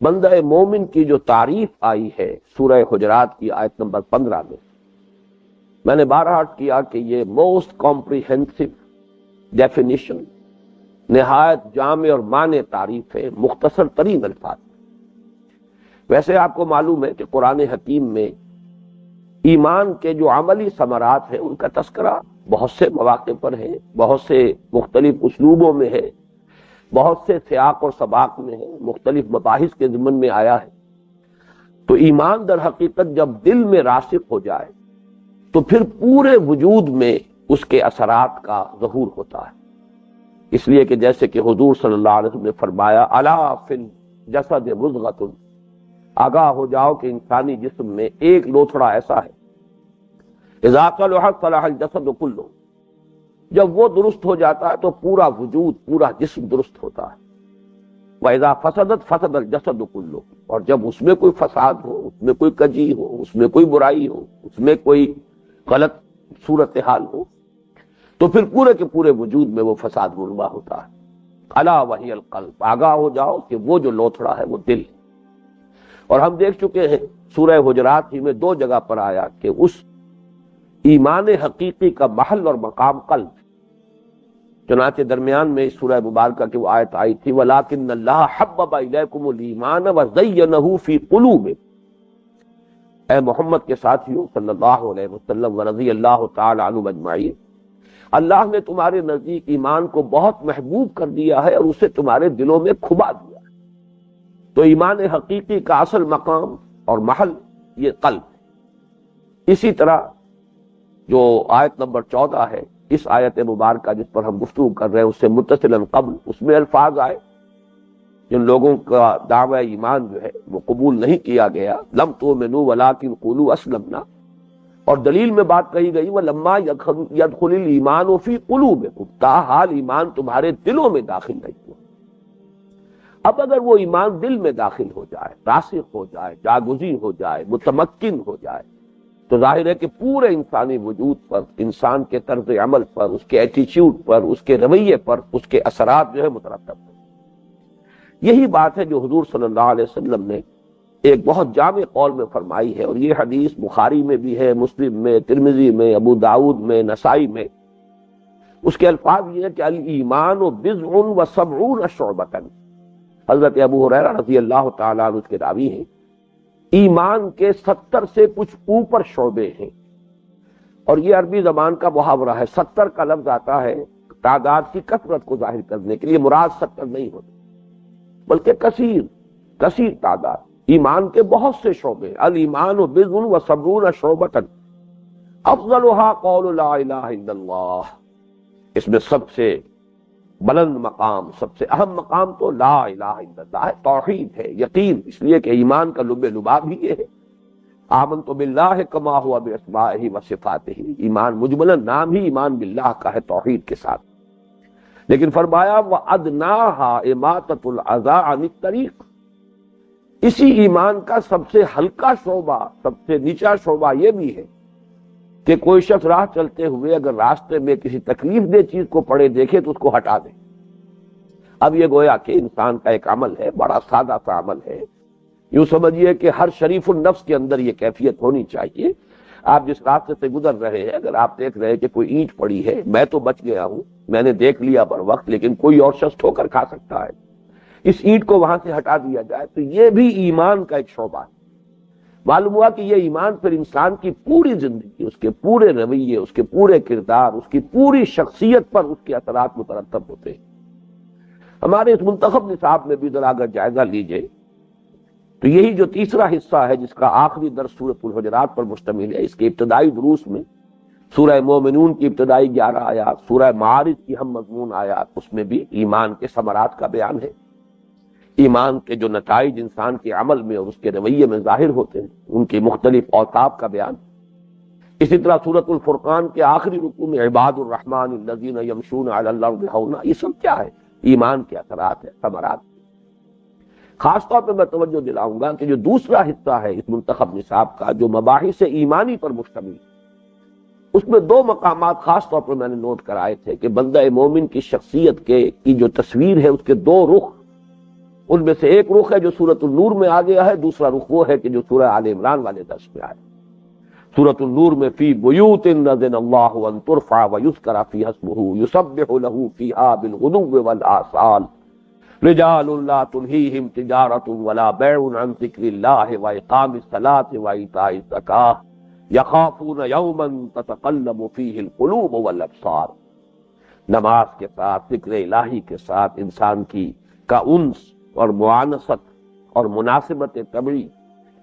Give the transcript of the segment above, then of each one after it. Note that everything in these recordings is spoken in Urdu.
بندہ مومن کی جو تعریف آئی ہے سورہ حجرات کی آیت نمبر 15 میں نے بارہا عرض کیا کہ یہ موسٹ کمپریہنسو ڈیفینیشن، نہایت جامع اور مانع تعریف ہے، مختصر ترین الفاظ۔ ویسے آپ کو معلوم ہے کہ قرآن حکیم میں ایمان کے جو عملی ثمرات ہیں ان کا تذکرہ بہت سے مواقع پر ہے، بہت سے مختلف اسلوبوں میں ہے، بہت سے سیاق اور سباق میں ہے، مختلف مباحث کے ضمن میں آیا ہے۔ تو ایمان در حقیقت جب دل میں راسخ ہو جائے تو پھر پورے وجود میں اس کے اثرات کا ظہور ہوتا ہے۔ اس لیے کہ جیسے کہ حضور صلی اللہ علیہ وسلم نے فرمایا الا فی الجسد مضغۃ، آگاہ ہو جاؤ کہ انسانی جسم میں ایک لوتھڑا ایسا ہے، اذا صلحت صلح الجسد کلہ، جب وہ درست ہو جاتا ہے تو پورا وجود، پورا جسم درست ہوتا ہے، وَإِذَا فَسَدَتْ فَسَدَ الْجَسَدُ كُلُّهُ، اور جب اس میں کوئی فساد ہو، اس میں کوئی کجی ہو، اس میں کوئی برائی ہو، اس میں کوئی غلط صورتحال ہو تو پھر پورے کے پورے وجود میں وہ فساد رونما ہوتا ہے۔ الا وہی القلب، آگاہ ہو جاؤ کہ وہ جو لوتھڑا ہے وہ دل ہے۔ اور ہم دیکھ چکے ہیں سورہ حجرات ہی میں 2 جگہ پر آیا کہ اس ایمان حقیقی کا محل اور مقام قلب، چنانچہ درمیان میں اس سورہ مبارکہ کی وہ آیت آئی تھی وَلَٰكِنَّ اللَّهَ حَبَّبَ إِلَيْكُمُ الْإِيمَانَ وَزَيَّنَهُ فِي قُلُوبِكُمْ، اے محمد کے ساتھیوں صلی اللہ علیہ وسلم ورضی اللہ تعالی عنہ اجمعین، اللہ نے تمہارے نزدیک ایمان کو بہت محبوب کر دیا ہے اور اسے تمہارے دلوں میں کھبا دیا ہے۔ تو ایمان حقیقی کا اصل مقام اور محل یہ قلب ہے۔ اسی طرح جو آیت نمبر 14 ہے، اس آیت مبارکہ جس پر ہم گفتگو کر رہے ہیں اس سے متصلاً قبل اس میں الفاظ آئے جن لوگوں کا دعوی ایمان جو ہے وہ قبول نہیں کیا گیا، لم تؤمنوا ولکن قولوا اسلمنا، اور دلیل میں بات کہی گئی وَلَمَّا يَدْخُلِ الْإِيمَانُ فِي قُلُوبِكُمْ، تاحال ایمان تمہارے دلوں میں داخل نہیں ہوا۔ اب اگر وہ ایمان دل میں داخل ہو جائے، راسخ ہو جائے، جاگزین ہو جائے، متمکن ہو جائے تو ظاہر ہے کہ پورے انسانی وجود پر، انسان کے طرز عمل پر، اس کے ایٹیچیوڈ پر، اس کے رویے پر اس کے اثرات جو ہے مترتب ہیں۔ یہی بات ہے جو حضور صلی اللہ علیہ وسلم نے ایک بہت جامع قول میں فرمائی ہے، اور یہ حدیث بخاری میں بھی ہے، مسلم میں، ترمذی میں، ابو داؤد میں، نسائی میں۔ اس کے الفاظ یہ ہے کہ الایمان بضع و سبعون شعبۃ، حضرت ابو ہریرہ رضی اللہ تعالیٰ عنہ اس کے راوی ہیں، ایمان کے 70 سے کچھ اوپر شعبے ہیں۔ اور یہ عربی زبان کا محاورہ ہے، 70 کا لفظ آتا ہے تعداد کی کثرت کو ظاہر کرنے کے لیے، مراد 70 نہیں ہوتے بلکہ کثیر تعداد، ایمان کے بہت سے شعبے۔ الایمان بضع و سبعون شعبۃ افضلها قول لا الہ الا اللہ، اس میں سب سے بلند مقام، سب سے اہم مقام تو لا الہ الا اللہ ہے، توحید ہے، یقین، اس لیے کہ ایمان کا لب لباب ہی یہ ہے۔ آمنت باللہ کما ہوا باسمائہ وصفاتہ، ایمان مجملاً نام ہی ایمان باللہ کا ہے توحید کے ساتھ۔ لیکن فرمایا وَأَدْنَاهَا إِمَاطَةُ الْأَذَىٰ عَنِ الطَّرِيقِ، اسی ایمان کا سب سے ہلکا شعبہ، سب سے نیچا شعبہ یہ بھی ہے کہ کوئی شخص راہ چلتے ہوئے اگر راستے میں کسی تکلیف دہ چیز کو پڑے دیکھے تو اس کو ہٹا دے۔ اب یہ گویا کہ انسان کا ایک عمل ہے، بڑا سادہ سا عمل ہے، یوں سمجھیے کہ ہر شریف النفس کے اندر یہ کیفیت ہونی چاہیے۔ آپ جس راستے سے گزر رہے ہیں، اگر آپ دیکھ رہے ہیں کہ کوئی اینٹ پڑی ہے، میں تو بچ گیا ہوں، میں نے دیکھ لیا بر وقت، لیکن کوئی اور شخص ٹھوکر کھا سکتا ہے، اس اینٹ کو وہاں سے ہٹا دیا جائے تو یہ بھی ایمان کا ایک شعبہ ہے۔ معلوم ہوا کہ یہ ایمان پھر انسان کی پوری زندگی، اس کے پورے رویے، اس کے پورے کردار، اس کی پوری شخصیت پر اس کے اثرات مترتب ہوتے ہیں۔ ہمارے اس منتخب نصاب میں بھی ذرا اگر جائزہ لیجئے تو یہی جو تیسرا حصہ ہے جس کا آخری درس سورۃ الحجرات پر مشتمل ہے، اس کے ابتدائی دروس میں سورہ مومنون کی ابتدائی 11 آیات، سورہ معارج کی ہم مضمون آیات، اس میں بھی ایمان کے ثمرات کا بیان ہے، ایمان کے جو نتائج انسان کے عمل میں اور اس کے رویے میں ظاہر ہوتے ہیں ان کی مختلف اوصاف کا بیان۔ اسی طرح سورۃ الفرقان کے آخری رکوع میں عباد الرحمن الذین یمشون علی الارض ہونا، یہ سب کیا ہے؟ ایمان کے اثرات ہیں، ثمرات۔ خاص طور پہ میں توجہ دلاؤں گا کہ جو دوسرا حصہ ہے اس منتخب نصاب کا جو مباحث ایمانی پر مشتمل، اس میں 2 مقامات خاص طور پر میں نے نوٹ کرائے تھے کہ بندہ مومن کی شخصیت کی جو تصویر ہے اس کے 2 رخ، ان میں سے ایک رخ ہے جو سورۃ النور میں آ گیا ہے، دوسرا رخ وہ ہے کہ جو سورہ آل عمران والے درس میں آیا۔ سورۃ النور میں فی بیوت اذن اللہ ان ترفع ویذکر فیہا اسمہ یسبح لہ فیہا بالغدو والآصال رجال لا تلہیہم تجارۃ ولا بیع عن ذکر اللہ واقام الصلاۃ وایتاء الزکاۃ یخافون یوما تتقلب فیہ القلوب والابصار۔ نماز کے ساتھ، ذکر الہی کے ساتھ انسان کی کا انس اور معانست اور مناسبت طبعی،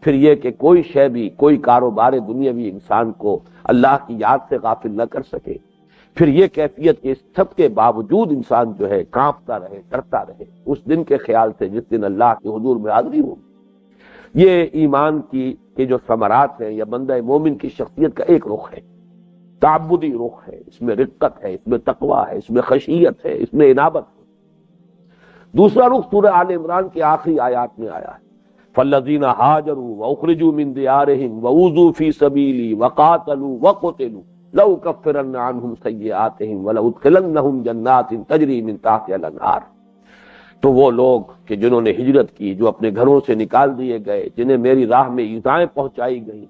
پھر یہ کہ کوئی شے بھی، کوئی کاروبار دنیاوی انسان کو اللہ کی یاد سے غافل نہ کر سکے، پھر یہ کیفیت کہ اس سب کے باوجود انسان جو ہے کانپتا رہے، ڈرتا رہے اس دن کے خیال سے جس دن اللہ کے حضور میں حاضری ہو۔ یہ ایمان کی کے جو ثمرات ہیں یا بندہ مومن کی شخصیت کا ایک رخ ہے، تعبدی رخ ہے، اس میں رقت ہے، اس میں تقویٰ ہے، اس میں خشیت ہے، اس میں انابت ہے۔ دوسرا رخ سورہ آل عمران کے آخری آیات میں آیا ہے، فالذین ہاجروا واخرجوا من دیارہم واوذوا فی سبیلی وقاتلوا وقتلوا لأکفرن عنہم سیئاتہم ولأدخلنہم جنات تجری من تحتہا الانہار۔ تو وہ لوگ کہ جنہوں نے ہجرت کی، جو اپنے گھروں سے نکال دیے گئے، جنہیں میری راہ میں ایذائیں پہنچائی گئیں،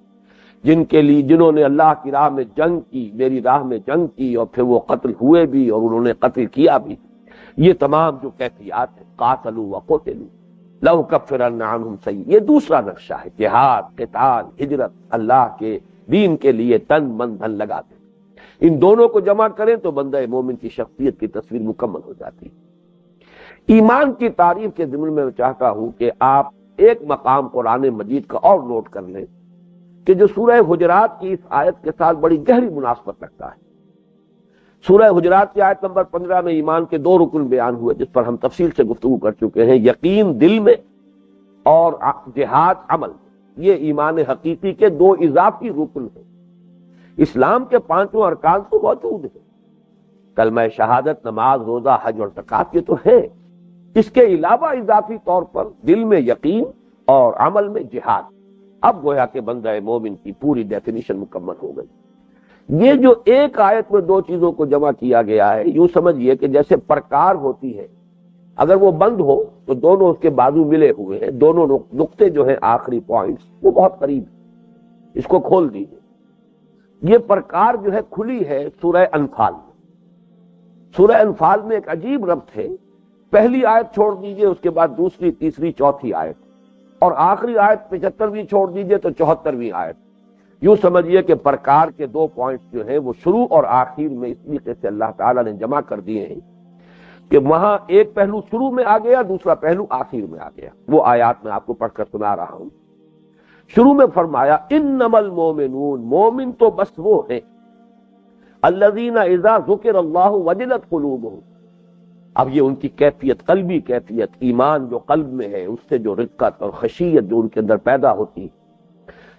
جنہوں نے اللہ کی راہ میں جنگ کی، میری راہ میں جنگ کی، اور پھر وہ قتل ہوئے بھی اور انہوں نے قتل کیا بھی، یہ تمام جو کیفیات ہیں، قاتلوا وقتلوا لأکفرن عنہم سیئاتہم، یہ دوسرا نقشہ ہے، جہاد، قتال، ہجرت، اللہ کے دین کے لیے تن من دھن لگاتے۔ ان دونوں کو جمع کریں تو بندہ مومن کی شخصیت کی تصویر مکمل ہو جاتی ہے۔ ایمان کی تعریف کے ضمن میں چاہتا ہوں کہ آپ ایک مقام قرآن مجید کا اور نوٹ کر لیں کہ جو سورہ حجرات کی اس آیت کے ساتھ بڑی گہری مناسبت رکھتا ہے۔ سورہ حجرات کی آیت نمبر 15 میں ایمان کے دو رکن بیان ہوئے جس پر ہم تفصیل سے گفتگو کر چکے ہیں، یقین دل میں اور جہاد عمل میں۔ یہ ایمان حقیقی کے دو اضافی رکن ہیں۔ اسلام کے پانچوں ارکان تو موجود ہیں، کلمہ شہادت، نماز، روزہ، حج اور زکوٰۃ، یہ تو ہے۔ اس کے علاوہ اضافی طور پر دل میں یقین اور عمل میں جہاد۔ اب گویا کہ بندہ مومن کی پوری ڈیفینیشن مکمل ہو گئی۔ یہ جو ایک آیت میں دو چیزوں کو جمع کیا گیا ہے، یوں سمجھیے کہ جیسے پرکار ہوتی ہے، اگر وہ بند ہو تو دونوں اس کے بازو ملے ہوئے ہیں، دونوں نقطے جو ہیں آخری پوائنٹس وہ بہت قریب ہیں، اس کو کھول دیجیے۔ یہ پرکار جو ہے کھلی ہے سورہ انفال میں۔ سورہ انفال میں ایک عجیب ربط ہے، پہلی آیت چھوڑ دیجئے، اس کے بعد دوسری، تیسری، چوتھی آیت، اور آخری آیت 75ویں چھوڑ دیجئے تو 74ویں آیت۔ یوں سمجھیے کہ پرکار کے دو پوائنٹس جو ہیں وہ شروع اور آخر میں اس طریقے سے اللہ تعالیٰ نے جمع کر دیے ہیں کہ وہاں ایک پہلو شروع میں آ گیا، دوسرا پہلو آخر میں آ گیا۔ وہ آیات میں آپ کو پڑھ کر سنا رہا ہوں۔ شروع میں فرمایا انما المومنون، مومن تو بس وہ ہیں الذین اذا ذکر اللہ وجلت قلوبہم۔ اب یہ ان کی کیفیت، قلبی کیفیت، ایمان جو قلب میں ہے اس سے جو رقت اور خشیت جو ان کے اندر پیدا ہوتی ہے،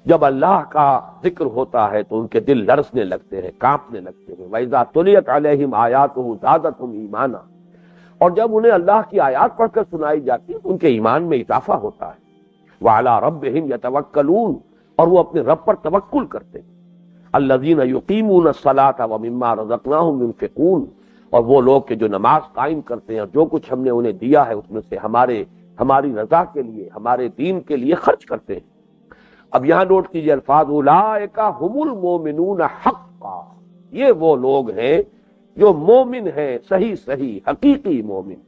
جب اللہ کا ذکر ہوتا ہے تو ان کے دل لرزنے لگتے ہیں، کانپنے لگتے ہیں۔ وَإِذَا تُلِيَتْ عَلَيْهِمْ آيَاتُهُ زَادَتْهُمْ ایمانا، اور جب انہیں اللہ کی آیات پڑھ کر سنائی جاتی ہے تو ان کے ایمان میں اضافہ ہوتا ہے۔ وَعَلَىٰ رَبِّهِمْ يَتَوَكَّلُونَ، اور وہ اپنے رب پر توکل کرتے ہیں۔ الَّذِينَ يُقِيمُونَ الصَّلَاةَ وَمِمَّا رَزَقْنَاهُمْ يُنْفِقُونَ، اور وہ لوگ کہ جو نماز قائم کرتے ہیں اور جو کچھ ہم نے انہیں دیا ہے اس میں سے ہماری رضا کے لیے، ہمارے دین کے لیے خرچ کرتے ہیں۔ اب یہاں نوٹ کیجئے الفاظ، اولئک ھم المؤمنون حقا، یہ وہ لوگ ہیں جو مومن ہیں، صحیح حقیقی مومن،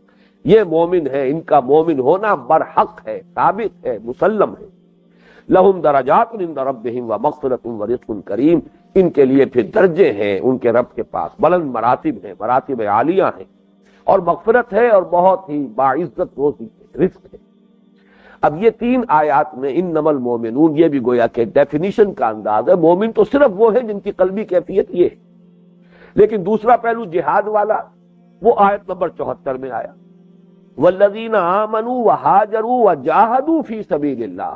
یہ مومن ہے، ان کا مومن ہونا برحق ہے، ثابت ہے، مسلم ہے۔ لہم درجات عند ربہم ومغفرۃ ورزق کریم، ان کے لیے پھر درجے ہیں ان کے رب کے پاس، بلند مراتب ہیں، مراتب عالیہ ہیں، اور مغفرت ہے اور بہت ہی باعزت روزی ہے، رزق ہے۔ اب یہ تین آیات میں انما المومنون، یہ بھی گویا کہ ڈیفینیشن کا انداز ہے۔ مومن تو صرف وہ ہیں جن کی قلبی کیفیت یہ ہے، لیکن دوسرا پہلو جہاد والا وہ آیت نمبر 74 میں آیا، والذین آمنوا وہاجروا وجاہدوا فی سبیل اللہ،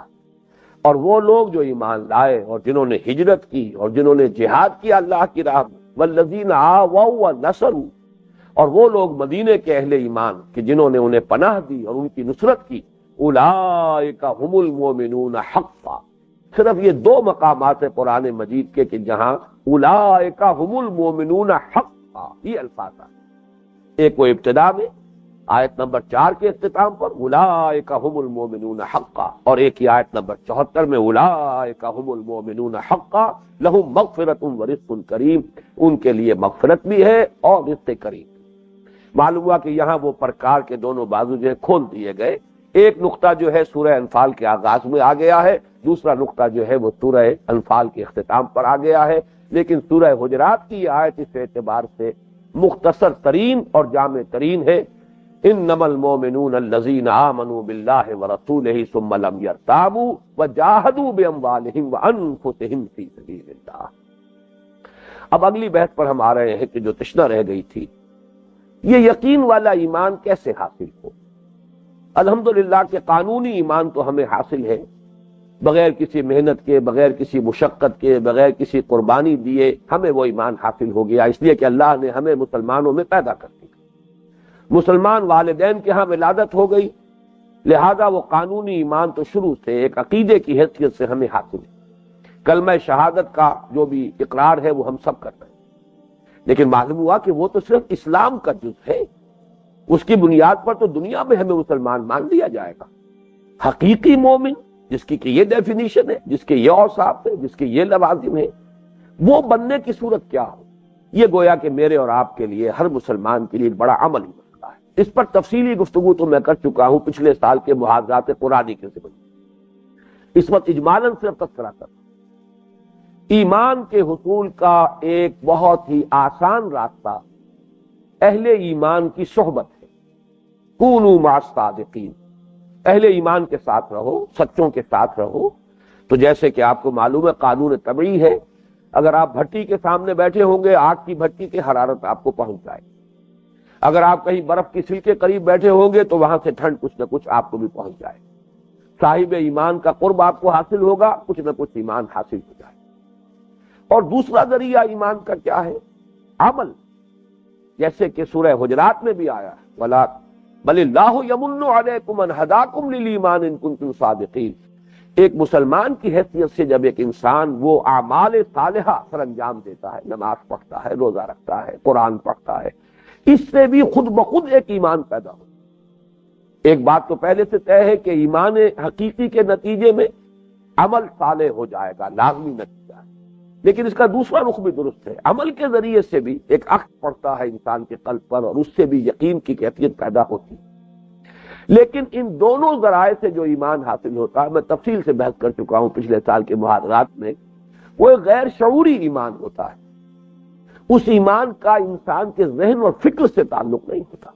اور وہ لوگ جو ایمان لائے اور جنہوں نے ہجرت کی اور جنہوں نے جہاد کیا اللہ کی راہ میں، والذین آووا ونصروا، اور وہ لوگ مدینے کے اہل ایمان کہ جنہوں نے انہیں پناہ دی اور ان کی نصرت کی، اولئک ھم المؤمنون حقا۔ صرف یہ دو مقامات ہیں قرآن مجید کے کہ جہاں اولئک ھم المؤمنون حقا یہ الفاظ آئے، ایک وہ ابتدا میں آیت نمبر 4 کے اختتام پر اولئک هم المؤمنون حقا، اور ایک ہی آیت نمبر 74 میں اولئک هم المؤمنون حقا لهم مغفرۃ ورزق کریم، ان کے لیے مغفرت بھی ہے اور رزق کریم۔ معلوم ہوا کہ یہاں وہ پرکار کے دونوں بازو جو ہے کھول دیے گئے۔ ایک نقطہ جو ہے سورہ انفال کے آغاز میں آ گیا ہے، دوسرا نقطہ جو ہے وہ سورہ انفال کے اختتام پر آ گیا ہے، لیکن سورہ حجرات کی یہ آیت اس اعتبار سے مختصر ترین اور جامع ترین ہے۔ انما المؤمنون الذین آمنوا باللہ ورسولہ ثم لم یرتابوا وجاہدوا باموالہم وانفسہم فی سبیل اللہ۔ اب اگلی بحث پر ہم آ رہے ہیں کہ جو تشنہ رہ گئی تھی، یہ یقین والا ایمان کیسے حاصل ہو؟ الحمدللہ کہ قانونی ایمان تو ہمیں حاصل ہے، بغیر کسی محنت کے، بغیر کسی مشقت کے، بغیر کسی قربانی دیے ہمیں وہ ایمان حاصل ہو گیا، اس لیے کہ اللہ نے ہمیں مسلمانوں میں پیدا کر دیا، مسلمان والدین کے ہاں ولادت ہو گئی، لہذا وہ قانونی ایمان تو شروع سے ایک عقیدے کی حیثیت سے ہمیں حاصل ہے۔ کلمہ شہادت کا جو بھی اقرار ہے وہ ہم سب کرتے ہیں، لیکن معلوم ہوا کہ وہ تو صرف اسلام کا جز ہے، اس کی بنیاد پر تو دنیا میں ہمیں مسلمان مان لیا جائے گا۔ حقیقی مومن جس کی کہ یہ ڈیفینیشن ہے، جس کے یہ اوصاف ہے، جس کے یہ لوازم ہے، وہ بننے کی صورت کیا ہو، یہ گویا کہ میرے اور آپ کے لیے، ہر مسلمان کے لیے ایک بڑا عملی مسئلہ ہے۔ اس پر تفصیلی گفتگو تو میں کر چکا ہوں پچھلے سال کے محاضرات قرآنی کے ضمن میں، اس وقت اجمالاً صرف تذکرہ کر۔ ایمان کے حصول کا ایک بہت ہی آسان راستہ اہل ایمان کی صحبت ہے۔ کونوا مع الصادقین، اہل ایمان کے ساتھ رہو، سچوں کے ساتھ رہو۔ تو جیسے کہ آپ کو معلوم ہے قانون طبعی ہے، اگر آپ بھٹی کے سامنے بیٹھے ہوں گے آگ کی بھٹی کی حرارت آپ کو پہنچ جائے گی، اگر آپ کہیں برف کی سل کے قریب بیٹھے ہوں گے تو وہاں سے ٹھنڈ کچھ نہ کچھ آپ کو بھی پہنچ جائے گی۔ صاحب ایمان کا قرب آپ کو حاصل ہوگا، کچھ نہ کچھ ایمان حاصل ہو جائے۔ اور دوسرا ذریعہ ایمان کا کیا ہے؟ عمل، جیسے کہ سورہ حجرات میں بھی آیا ہے وَلَا بَلِ اللَّهُ يَمُنُّ عَلَيْكُمْ أَنْ هَدَاكُمْ لِلْإِيمَانِ إِن كُنتُمْ صَادِقِينَ۔ ایک مسلمان کی حیثیت سے جب ایک انسان وہ اعمال صالحہ سر انجام دیتا ہے، نماز پڑھتا ہے، روزہ رکھتا ہے، قرآن پڑھتا ہے، اس سے بھی خود بخود ایک ایمان پیدا ہو۔ ایک بات تو پہلے سے طے ہے کہ ایمان حقیقی کے نتیجے میں عمل صالح ہو جائے گا، لازمی نتیجہ ہے، لیکن اس کا دوسرا رخ بھی درست ہے، عمل کے ذریعے سے بھی ایک عقد پڑتا ہے انسان کے قلب پر اور اس سے بھی یقین کی کیفیت پیدا ہوتی ہے۔ لیکن ان دونوں ذرائع سے جو ایمان حاصل ہوتا ہے، میں تفصیل سے بحث کر چکا ہوں پچھلے سال کے محاضرات میں، وہ ایک غیر شعوری ایمان ہوتا ہے۔ اس ایمان کا انسان کے ذہن اور فکر سے تعلق نہیں ہوتا۔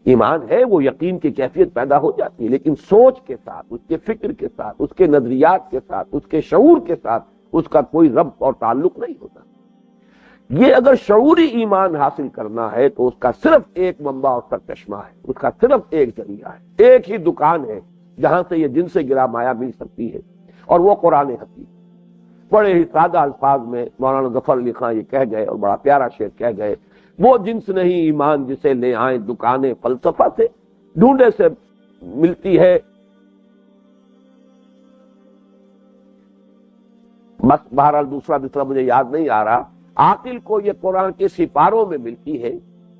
ایمان ہے، وہ یقین کی کیفیت پیدا ہو جاتی ہے، لیکن سوچ کے ساتھ، اس کے فکر کے ساتھ، اس کے نظریات کے ساتھ، اس کے شعور کے ساتھ اس کا کوئی ربط اور تعلق نہیں ہوتا۔ یہ اگر شعوری ایمان حاصل کرنا ہے تو اس کا صرف ایک منبع اور سرچشمہ ہے، اس کا صرف ایک ذریعہ ہے، ایک ہی دکان ہے جہاں سے یہ جن سے گرا مایا مل سکتی ہے، اور وہ قرآن حکیم۔ بڑے ہی سادہ الفاظ میں مولانا ظفر علی خان یہ کہہ گئے، اور بڑا پیارا شعر کہہ گئے، وہ جنس نہیں ایمان جسے لے آئیں دکانیں فلسفہ سے، ڈھونڈے سے ملتی ہے بس۔ بہرحال دوسرا مجھے یاد نہیں آ رہا۔ عاقل کو یہ قرآن کے سپاروں میں ملتی ہے،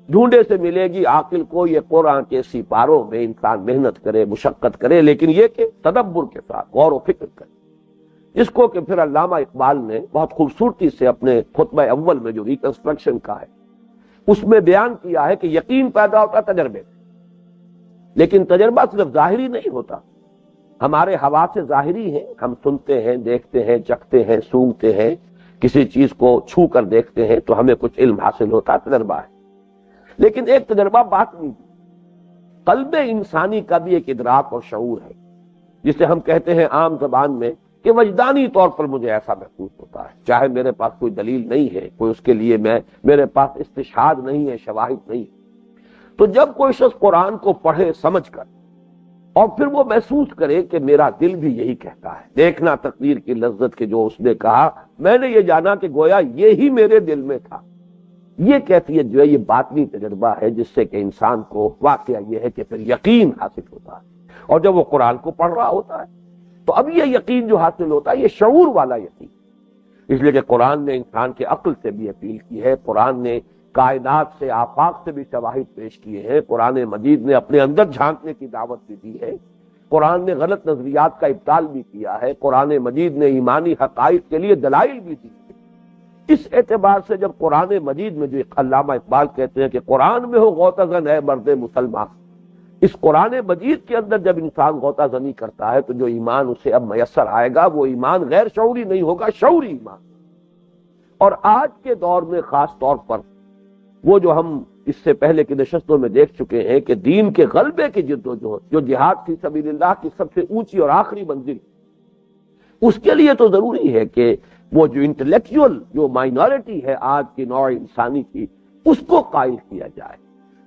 ڈھونڈے سے ملے گی عاقل کو یہ قرآن کے سپاروں میں، انسان محنت کرے، مشقت کرے، لیکن یہ کہ تدبر کے ساتھ غور و فکر کرے، اس کو کہ پھر علامہ اقبال نے بہت خوبصورتی سے اپنے خطبہ اول میں جو ریکنسٹرکشن کا ہے اس میں بیان کیا ہے کہ یقین پیدا ہوتا تجربے سے، لیکن تجربہ صرف ظاہری نہیں ہوتا، ہمارے حواس ظاہری ہیں، ہم سنتے ہیں، دیکھتے ہیں، چکھتے ہیں، سونگھتے ہیں، کسی چیز کو چھو کر دیکھتے ہیں تو ہمیں کچھ علم حاصل ہوتا ہے، تجربہ ہے۔ لیکن ایک تجربہ باطنی، قلب انسانی کا بھی ایک ادراک اور شعور ہے، جسے ہم کہتے ہیں عام زبان میں کہ وجدانی طور پر مجھے ایسا محسوس ہوتا ہے، چاہے میرے پاس کوئی دلیل نہیں ہے، کوئی اس کے لیے میرے پاس استشہاد نہیں ہے، شواہد نہیں، تو جب کوئی شخص قرآن کو پڑھے سمجھ کر اور پھر وہ محسوس کرے کہ میرا دل بھی یہی کہتا ہے، دیکھنا تقدیر کی لذت کے جو اس نے کہا، میں نے یہ جانا کہ گویا یہی میرے دل میں تھا، یہ کیفیت جو ہے یہ باطنی تجربہ ہے، جس سے کہ انسان کو واقعہ یہ ہے کہ پھر یقین حاصل ہوتا ہے، اور جب وہ قرآن کو پڑھ رہا ہوتا ہے تو اب یہ یقین جو حاصل ہوتا ہے یہ شعور والا یقین، اس لیے کہ قرآن نے انسان کے عقل سے بھی اپیل کی ہے، قرآن نے کائنات سے آفاق سے بھی شواہد پیش کیے ہیں، قرآن مجید نے اپنے اندر جھانکنے کی دعوت بھی دی ہے، قرآن نے غلط نظریات کا ابطال بھی کیا ہے، قرآن مجید نے ایمانی حقائق کے لیے دلائل بھی دی۔ اس اعتبار سے جب قرآن مجید میں جو علامہ اقبال کہتے ہیں کہ قرآن میں ہو غوطہ زن ہے مرد مسلمان، اس قرآن مجید کے اندر جب انسان غوطہ زنی کرتا ہے تو جو ایمان اسے اب میسر آئے گا وہ ایمان غیر شعوری نہیں ہوگا، شعوری ایمان۔ اور آج کے دور میں خاص طور پر وہ جو ہم اس سے پہلے کی نشستوں میں دیکھ چکے ہیں کہ دین کے غلبے کی جدوجہد، جو جہاد فی سبیل اللہ کی سب سے اونچی اور آخری منزل، اس کے لیے تو ضروری ہے کہ وہ جو انٹلیکچوئل جو مائنورٹی ہے آج کی نوع انسانی کی، اس کو قائل کیا جائے،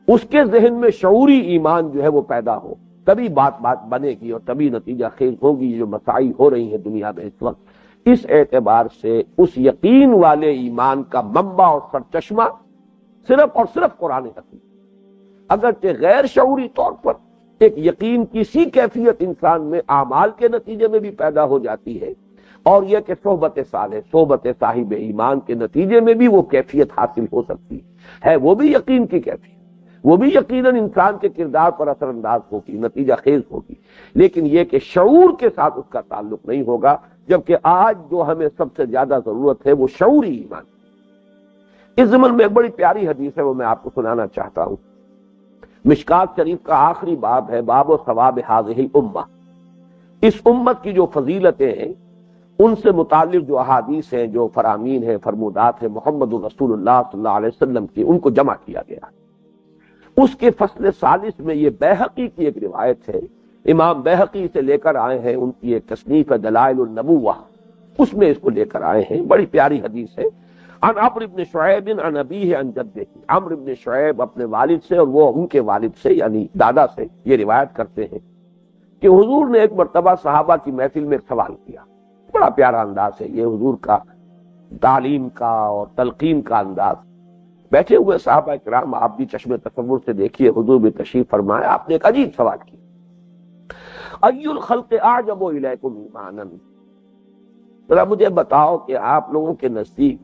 اس کے ذہن میں شعوری ایمان جو ہے وہ پیدا ہو، تبھی بات بنے گی اور تبھی نتیجہ خیز ہوگی۔ جو مساعی ہو رہی ہیں دنیا میں اس وقت، اس اعتبار سے اس یقین والے ایمان کا منبع اور سرچشمہ صرف اور صرف قرآن حکیم، اگرچہ غیر شعوری طور پر ایک یقین کی سی کیفیت انسان میں اعمال کے نتیجے میں بھی پیدا ہو جاتی ہے، اور یہ کہ صحبت صالح، صحبت صاحب ایمان کے نتیجے میں بھی وہ کیفیت حاصل ہو سکتی ہے، وہ بھی یقین کی کیفیت، وہ بھی یقیناً انسان کے کردار پر اثر انداز ہوگی، نتیجہ خیز ہوگی، لیکن یہ کہ شعور کے ساتھ اس کا تعلق نہیں ہوگا، جبکہ آج جو ہمیں سب سے زیادہ ضرورت ہے وہ شعوری ایمان۔ اس ضمن میں ایک بڑی پیاری حدیث ہے، وہ میں آپ کو سنانا چاہتا ہوں۔ مشکات شریف کا آخری باب ہے، باب و ثواب ہذہ الامہ۔ اس امت کی جو فضیلتیں ہیں ان سے متعلق جو احادیث ہیں، جو فرامین ہیں، فرمودات ہیں محمد رسول اللہ صلی اللہ علیہ وسلم کی، ان کو جمع کیا گیا۔ اس کے فصل ثالث میں یہ بیہقی کی ایک روایت ہے، امام بیہقی سے لے کر آئے ہیں، ان کی ایک تصنیف ہے دلائل النبوہ، اس میں اس کو لے کر آئے ہیں، بڑی پیاری حدیث ہے۔ عن عمرو بن شعیب عن ابیہ عن جدہ، عمرو بن شعیب اپنے والد سے اور وہ ان کے والد سے یعنی دادا سے یہ روایت کرتے ہیں کہ حضور نے ایک مرتبہ صحابہ کی محفل میں ایک سوال کیا۔ بڑا پیارا انداز ہے یہ حضور کا، تعلیم کا اور تلقین کا انداز۔ بیٹھے ہوئے صحابہ کرام، آپ بھی چشم تصور سے دیکھیے، حضور بھی تشریف فرمائے، آپ نے ایک عجیب سوال کیا، ای الخلق اعجب الیکم ایمانا، ذرا مجھے بتاؤ کہ آپ لوگوں کے نزدیک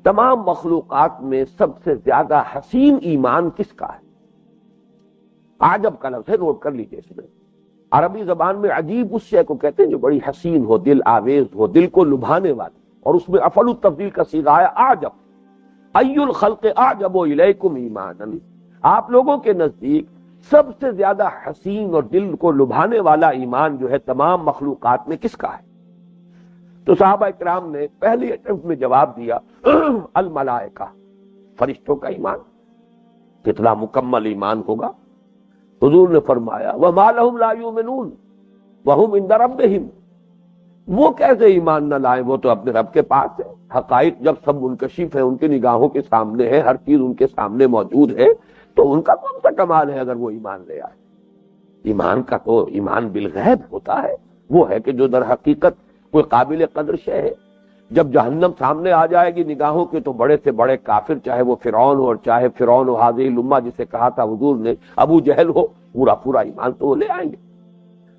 تمام مخلوقات میں سب سے زیادہ حسین ایمان کس کا ہے؟ عجب کا لفظ ہے، نوٹ کر لیجیے اس میں۔ عربی زبان میں عجیب اس شے کو کہتے ہیں جو بڑی حسین ہو، دل آویز ہو، دل کو لبھانے والی، اور اس میں افعل التفضیل کا صیغہ ہے اعجب، ای الخلق اعجب الیکم ایمانا، آپ لوگوں کے نزدیک سب سے زیادہ حسین اور دل کو لبھانے والا ایمان جو ہے تمام مخلوقات میں کس کا ہے؟ تو صحابہ کرام نے پہلی اٹمپٹ میں جواب دیا الملائکہ، فرشتوں کا ایمان۔ کتنا مکمل ایمان ہوگا؟ حضور نے فرمایا وما لهم لا يؤمنون وهم عند ربهم، وہ کیسے ایمان نہ لائیں، وہ تو اپنے رب کے پاس ہے، حقائق جب سب منکشف ہے، ان کی نگاہوں کے سامنے ہے، ہر چیز ان کے سامنے موجود ہے، تو ان کا کون سا کمال ہے اگر وہ ایمان لے آئے؟ ایمان کا تو ایمان بالغیب ہوتا ہے، وہ ہے کہ جو در حقیقت کوئی قابل قدر شے ہے۔ جب جہنم سامنے آ جائے گی نگاہوں کے تو بڑے سے بڑے کافر، چاہے وہ فرعون ہو اور چاہے فرعون و ہذہ الامہ جسے کہا تھا حضور نے، ابو جہل ہو، پورا ایمان تو وہ لے آئیں گے۔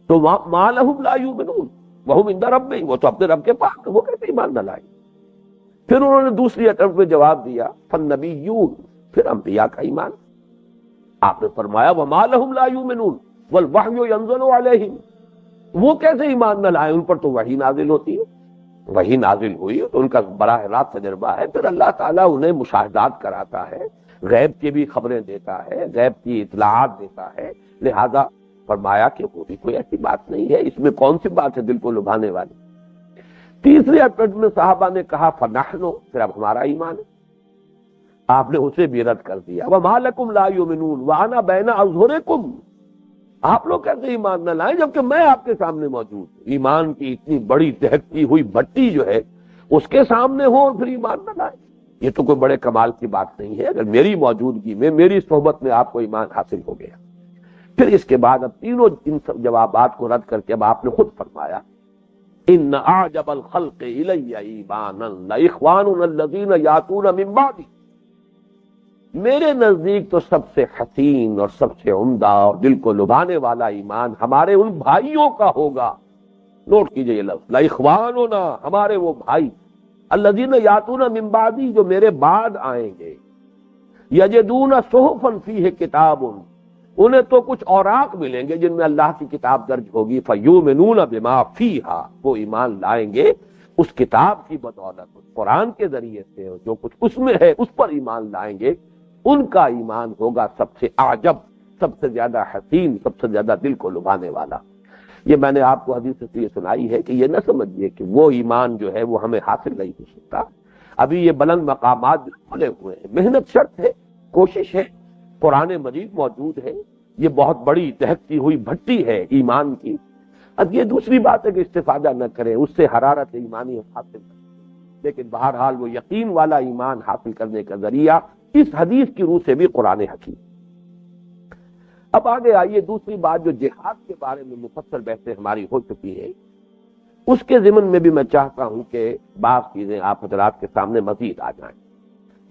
تو ما لهم لا يؤمنون وهم عند ربهم، وہ تو اپنے رب کے پاس، وہ کیسے ایمان نہ لائیں؟ پھر انہوں نے دوسری اٹمپٹ میں جواب دیا فالنبیون، پھر انبیاء کا ایمان۔ آپ نے فرمایا وما لهم لا يؤمنون والوحی ينزل علیہم، وہ کیسے ایمان نہ لائیں، ان پر تو وحی نازل ہوتی ہے، وحی نازل ہوئی تو ان کا براہ راست تجربہ ہے، پھر اللہ تعالیٰ انہیں مشاہدات کراتا ہے، غیب کی بھی خبریں دیتا ہے، غیب کی اطلاعات دیتا ہے، لہذا فرمایا کہ وہ بھی کوئی ایسی بات نہیں ہے، اس میں کون سی بات ہے دل کو لبھانے والی۔ تیسری اٹمپٹ میں صحابہ نے کہا فنحن، پھر اب ہمارا ایمان ہے، آپ نے اسے بھی رد کر دیا وما لکم لا یؤمنون وانا بین اظہرکم، آپ لوگ کیسے ایمان نہ لائیں جبکہ میں آپ کے سامنے موجود ہوں؟ ایمان کی اتنی بڑی دہکتی ہوئی بھٹی جو ہے اس کے سامنے ہو اور پھر ایمان نہ لائیں، یہ تو کوئی بڑے کمال کی بات نہیں ہے، اگر میری موجودگی میں، میری صحبت میں آپ کو ایمان حاصل ہو گیا۔ پھر اس کے بعد اب تینوں ان سب جوابات کو رد کر کے اب آپ نے خود فرمایا ان اعجب الخلق الی ایمانا لاخواننا الذین یاتون من بعدی، میرے نزدیک تو سب سے حسین اور سب سے عمدہ اور دل کو لبھانے والا ایمان ہمارے ان بھائیوں کا ہوگا، نوٹ کیجئے یہ لفظ لاخواننا، ہمارے وہ بھائی، الذین یاتون من بعدی، جو میرے بعد آئیں گے، یجدون صحفا فیہ کتاب، انہیں تو کچھ اوراق ملیں گے جن میں اللہ کی کتاب درج ہوگی، فیؤمنون بما فیہا، وہ ایمان لائیں گے اس کتاب کی بدولت، اس قرآن کے ذریعے سے جو کچھ اس میں ہے اس پر ایمان لائیں گے، ان کا ایمان ہوگا سب سے اعجب، سب سے زیادہ حسین، سب سے زیادہ دل کو لبھانے والا۔ یہ میں نے آپ کو حدیث سے یہ سنائی ہے کہ یہ نہ سمجھیے کہ وہ ایمان جو ہے وہ ہمیں حاصل نہیں ہو سکتا، ابھی یہ بلند مقامات کھلے ہوئے ہیں، محنت شرط ہے، کوشش ہے، قرآن مجید موجود ہے، یہ بہت بڑی دہکتی ہوئی بھٹی ہے ایمان کی۔ اب یہ دوسری بات ہے کہ استفادہ نہ کریں، اس سے حرارت ایمانی حاصل کریں، لیکن بہرحال وہ یقین والا ایمان حاصل کرنے کا ذریعہ اس حدیث کی روح سے بھی قرآن حکیم۔ اب آگے آئیے، دوسری بات جو جہاد کے بارے میں مفصل بحثیں ہماری ہو چکی ہے، اس کے ضمن میں بھی میں چاہتا ہوں کہ بعض چیزیں آپ حضرات کے سامنے مزید آ جائیں۔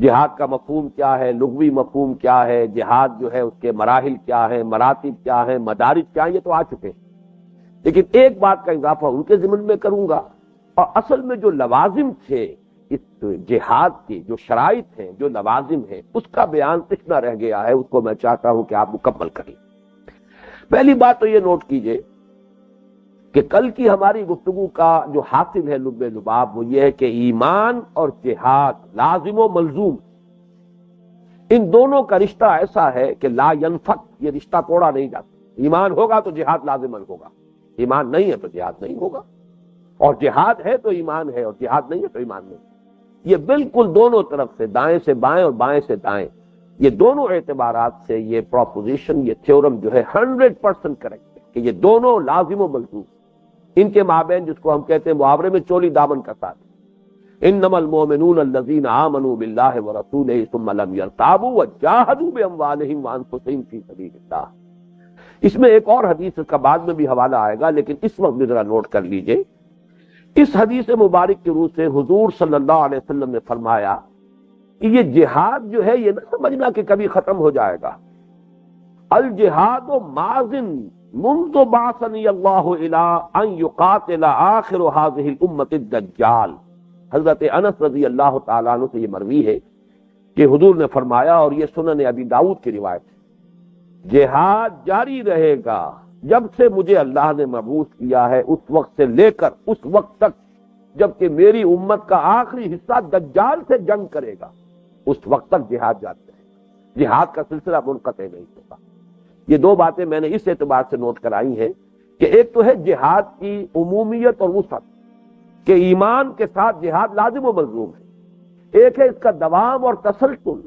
جہاد کا مفہوم کیا ہے، لغوی مفہوم کیا ہے، جہاد جو ہے اس کے مراحل کیا ہیں، مراتب کیا ہیں، مدارج کیا ہیں، یہ تو آ چکے ہیں، لیکن ایک بات کا اضافہ ان کے ضمن میں کروں گا، اور اصل میں جو لوازم تھے اس جہاد کی، جو شرائط ہیں، جو لوازم ہیں، اس کا بیان کتنا رہ گیا ہے، اس کو میں چاہتا ہوں کہ آپ مکمل کریں۔ پہلی بات تو یہ نوٹ کیجئے کہ کل کی ہماری گفتگو کا جو حاصل ہے لب لباب، وہ یہ ہے کہ ایمان اور جہاد لازم و ملزوم، ان دونوں کا رشتہ ایسا ہے کہ لا ینفک، یہ رشتہ توڑا نہیں جاتا۔ ایمان ہوگا تو جہاد لازماً ہوگا، ایمان نہیں ہے تو جہاد نہیں ہوگا، اور جہاد ہے تو ایمان ہے، اور جہاد نہیں ہے تو ایمان نہیں۔ یہ بالکل دونوں طرف سے، دائیں سے بائیں اور بائیں سے دائیں، یہ دونوں اعتبارات سے یہ پروپوزیشن، یہ تھیورم جو ہے 100% کریکٹ ہے کہ یہ دونوں لازم و ملزوم، ان کے مابین جس کو ہم کہتے ہیں محاورے میں چولی دامن کا ساتھ، انما المؤمنون الذین آمنوا باللہ ورسولہ ثم لم یرتابوا وجاہدوا باموالہم وانفسہم فی سبیل اللہ۔ اس میں ایک اور حدیث کا بعد میں بھی حوالہ آئے گا، لیکن اس وقت بھی ذرا نوٹ کر لیجئے، اس حدیث مبارک کی روح سے حضور صلی اللہ علیہ وسلم نے فرمایا کہ یہ جہاد جو ہے یہ نہ سمجھنا کہ کبھی ختم ہو جائے گا، الجہاد ماضٍ منذ بعثنی اللہ الی ان یقاتل آخر هذه الامة الدجال۔ حضرت انس رضی اللہ تعالیٰ عنہ سے یہ مروی ہے کہ حضور نے فرمایا، اور یہ سنن ابی داؤد کی روایت ہے، جہاد جاری رہے گا جب سے مجھے اللہ نے مبعوث کیا ہے، اس وقت سے لے کر اس وقت تک جبکہ میری امت کا آخری حصہ دجال سے جنگ کرے گا، اس وقت تک جہاد جاری رہے گا، جہاد کا سلسلہ منقطع نہیں ہوگا۔ یہ دو باتیں میں نے اس اعتبار سے نوٹ کرائی ہیں کہ ایک تو ہے جہاد کی عمومیت اور وسعت، کہ ایمان کے ساتھ جہاد لازم و ملزوم ہے، ایک ہے اس کا دوام اور تسلسل،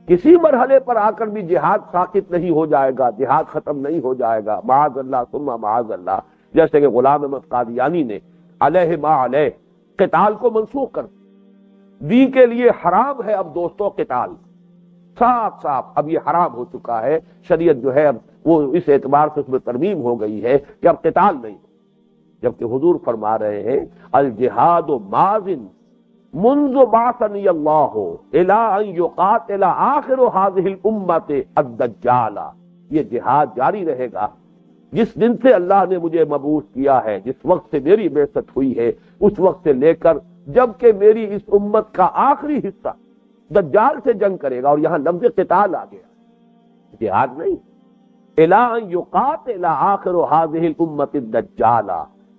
کسی مرحلے پر آ کر بھی جہاد ساقط نہیں ہو جائے گا، جہاد ختم نہیں ہو جائے گا، معاذ اللہ ثم معاذ اللہ، جیسے کہ غلام احمد قادیانی نے علیہ ما علیہ قتال کو منسوخ کر دین کے لیے حرام ہے اب دوستوں قتال، صاف صاف اب یہ حرام ہو چکا ہے، شریعت جو ہے اب وہ اس اعتبار سے اس میں ترمیم ہو گئی ہے کہ اب قتال نہیں، جبکہ حضور فرما رہے ہیں الجہاد ماضٍ منذ بعثنی اللہ الی ان یقاتل آخر هذه الامة الدجال، یہ جہاد جاری رہے گا جس دن سے اللہ نے مجھے مبعوث کیا ہے، جس وقت سے میری بعثت ہوئی ہے، اس وقت سے لے کر جب کہ میری اس امت کا آخری حصہ دجال سے جنگ کرے گا، اور یہاں لفظ قتال آ گیا، جہاد نہیں، الی ان یقاتل آخر هذه الامة الدجال،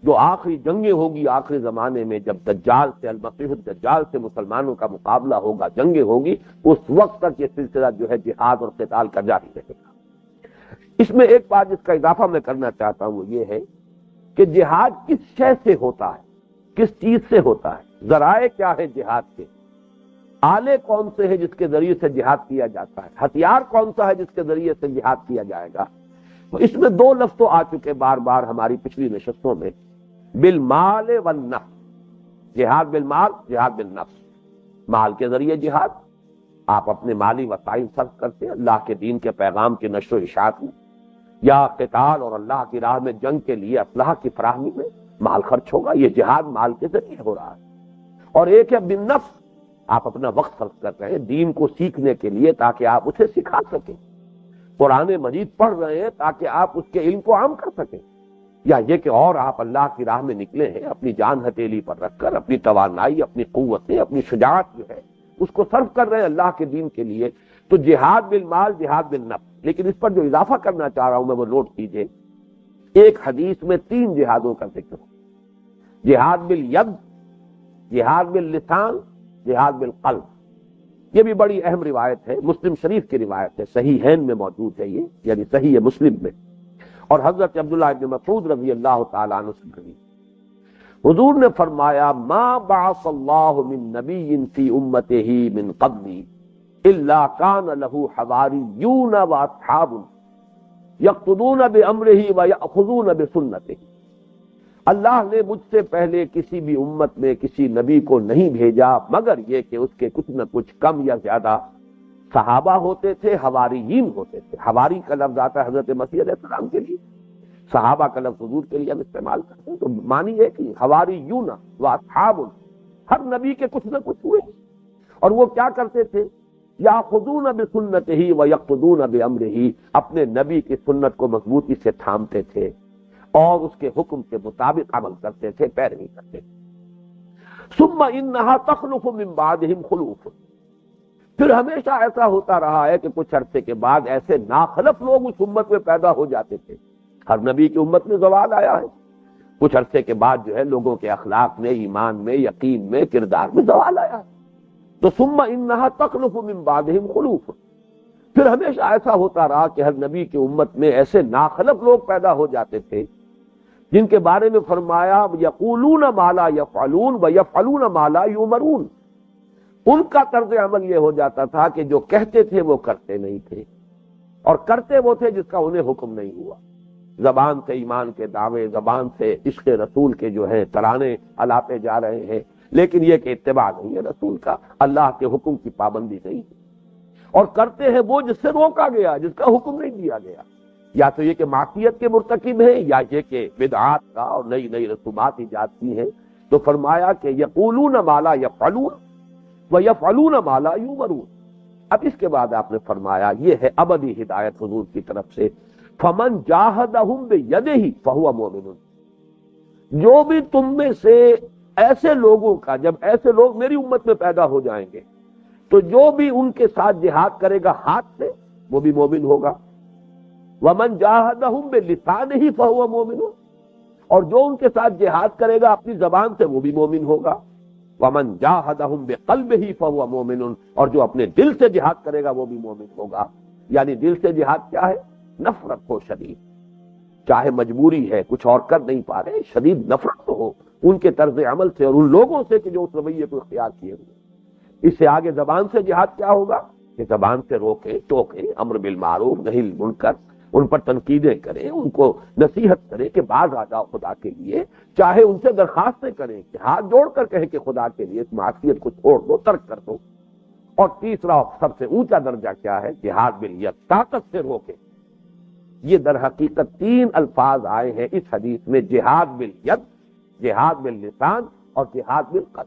جو آخری جنگیں ہوگی آخری زمانے میں، جب دجال سے، المسیح الدجال سے مسلمانوں کا مقابلہ ہوگا، جنگیں ہوگی، اس وقت تک یہ سلسلہ جو ہے جہاد اور قتال کا جاری رہے گا۔ اس میں ایک بات جس کا اضافہ میں کرنا چاہتا ہوں وہ یہ ہے کہ جہاد کس شے سے ہوتا ہے، کس چیز سے ہوتا ہے، ذرائع کیا ہے جہاد کے، آلے کون سے ہیں جس کے ذریعے سے جہاد کیا جاتا ہے، ہتھیار کون سا ہے جس کے ذریعے سے جہاد کیا جائے گا۔ اس میں دو لفظ تو آ چکے بار بار ہماری پچھلی نشستوں میں، بالمال والنفس، جہاد بالمال، جہاد بالنفس، مال کے ذریعے جہاد، آپ اپنے مالی وسائل صرف کرتے ہیں اللہ کے دین کے پیغام کی نشر و اشاعت میں، یا قتال اور اللہ کی راہ میں جنگ کے لیے اسلحہ کی فراہمی میں مال خرچ ہوگا، یہ جہاد مال کے ذریعے ہو رہا ہے۔ اور ایک ہے بالنفس، آپ اپنا وقت خرچ کر رہے ہیں دین کو سیکھنے کے لیے تاکہ آپ اسے سکھا سکیں، قرآن مجید پڑھ رہے ہیں تاکہ آپ اس کے علم کو عام کر سکیں، یا یہ کہ اور آپ اللہ کی راہ میں نکلے ہیں اپنی جان ہتھیلی پر رکھ کر، اپنی توانائی، اپنی قوتیں، اپنی شجاعت جو ہے اس کو صرف کر رہے ہیں اللہ کے دین کے لیے، تو جہاد بالمال، جہاد بالنفس. لیکن اس پر جو اضافہ کرنا چاہ رہا ہوں میں وہ نوٹ کیجئے. ایک حدیث میں 3 جہادوں کا ذکر ہے. جہاد بالید، جہاد باللسان، جہاد بالقلب. یہ بھی بڑی اہم روایت ہے، مسلم شریف کی روایت ہے، صحیحین میں موجود ہے یہ، یعنی صحیح مسلم میں. اور حضرت عبداللہ ابن مسعود رضی اللہ تعالیٰ عنہ سے کہی، حضور نے فرمایا ما بعث اللہ من نبی فی امتہ من قبلی الا کان لہ حواریون واصحاب یقتدون بامرہ ویأخذون بسنتہ. اللہ نے مجھ سے پہلے کسی بھی امت میں کسی نبی کو نہیں بھیجا مگر یہ کہ اس کے کچھ نہ کچھ کم یا زیادہ صحابہ ہوتے تھے، حواریین ہوتے تھے. حواری کا لفظ آتا ہے حضرت مسیح علیہ السلام کے لیے، صحابہ کا لفظ حضور کے لیے ہم استعمال کرتے ہیں. تو معنی ہے کہ حواریون و اصحاب، ہر نبی کے کچھ نہ کچھ ہوئے. اور وہ کیا کرتے تھے؟ یاخذون بسنتہ ویقتدون بامرہ، اپنے نبی کی سنت کو مضبوطی سے تھامتے تھے اور اس کے حکم کے مطابق عمل کرتے تھے، پیروی کرتے تھے. ثم انہا تخلف من بعدہم خلوف، پھر ہمیشہ ایسا ہوتا رہا ہے کہ کچھ عرصے کے بعد ایسے ناخلف لوگ اس امت میں پیدا ہو جاتے تھے. ہر نبی کی امت میں زوال آیا ہے، کچھ عرصے کے بعد جو ہے لوگوں کے اخلاق میں، ایمان میں، یقین میں، کردار میں زوال آیا. تو ثم انہا تخلف من بعدہم خلوف، پھر ہمیشہ ایسا ہوتا رہا کہ ہر نبی کی امت میں ایسے ناخلف لوگ پیدا ہو جاتے تھے جن کے بارے میں فرمایا یقولون ما لا یفعلون ویفعلون ما لا یؤمرون. ان کا طرز عمل یہ ہو جاتا تھا کہ جو کہتے تھے وہ کرتے نہیں تھے، اور کرتے وہ تھے جس کا انہیں حکم نہیں ہوا. زبان سے ایمان کے دعوے، زبان سے عشق رسول کے جو ہے ترانے الاپے جا رہے ہیں، لیکن یہ کہ اتباع نہیں ہے رسول کا، اللہ کے حکم کی پابندی نہیں ہے. اور کرتے ہیں وہ جس سے روکا گیا، جس کا حکم نہیں دیا گیا. یا تو یہ کہ معصیت کے مرتکب ہیں، یا یہ کہ بدعات کا اور نئی نئی رسومات ایجاد کی ہیں. تو فرمایا کہ یقولون ما لا یفعلون ویفعلون ما لا یؤمرون. اب اس کے بعد آپ نے فرمایا یہ ہے ابدی ہدایت حضور کی طرف سے، فمن جاہدہم بیدہ فہو مومن. جو بھی تم میں سے ایسے لوگوں کا، جب ایسے لوگ میری امت میں پیدا ہو جائیں گے تو جو بھی ان کے ساتھ جہاد کرے گا ہاتھ سے وہ بھی مومن ہوگا. ومن جاہدہم بلسانہ فہو مومن، اور جو ان کے ساتھ جہاد کرے گا اپنی زبان سے وہ بھی مومن ہوگا. ومن جاہدہم بقلبہ فہو مومن، اور جو اپنے دل سے جہاد کرے گا وہ بھی مومن ہوگا. یعنی دل سے جہاد کیا ہے؟ نفرت ہو شدید، چاہے مجبوری ہے، کچھ اور کر نہیں پا رہے، شدید نفرت تو ہو ان کے طرز عمل سے اور ان لوگوں سے کہ جو اس رویے کو اختیار کیے ہوئے. اس سے آگے زبان سے جہاد کیا ہوگا کہ زبان سے روکیں، ٹوکیں، امر بالمعروف نہی عن المنکر، ان پر تنقیدیں کریں، ان کو نصیحت کریں کہ باز آ جاؤ خدا کے لیے، چاہے ان سے درخواستیں کریں کہ ہاتھ جوڑ کر کہیں کہ خدا کے لیے اس معصیت کو چھوڑ دو، ترک کر دو. اور تیسرا سب سے اونچا درجہ کیا ہے؟ جہاد بالید، طاقت سے روکیں. یہ در حقیقت 3 الفاظ آئے ہیں اس حدیث میں، جہاد بالید، جہاد باللسان اور جہاد بالقلب.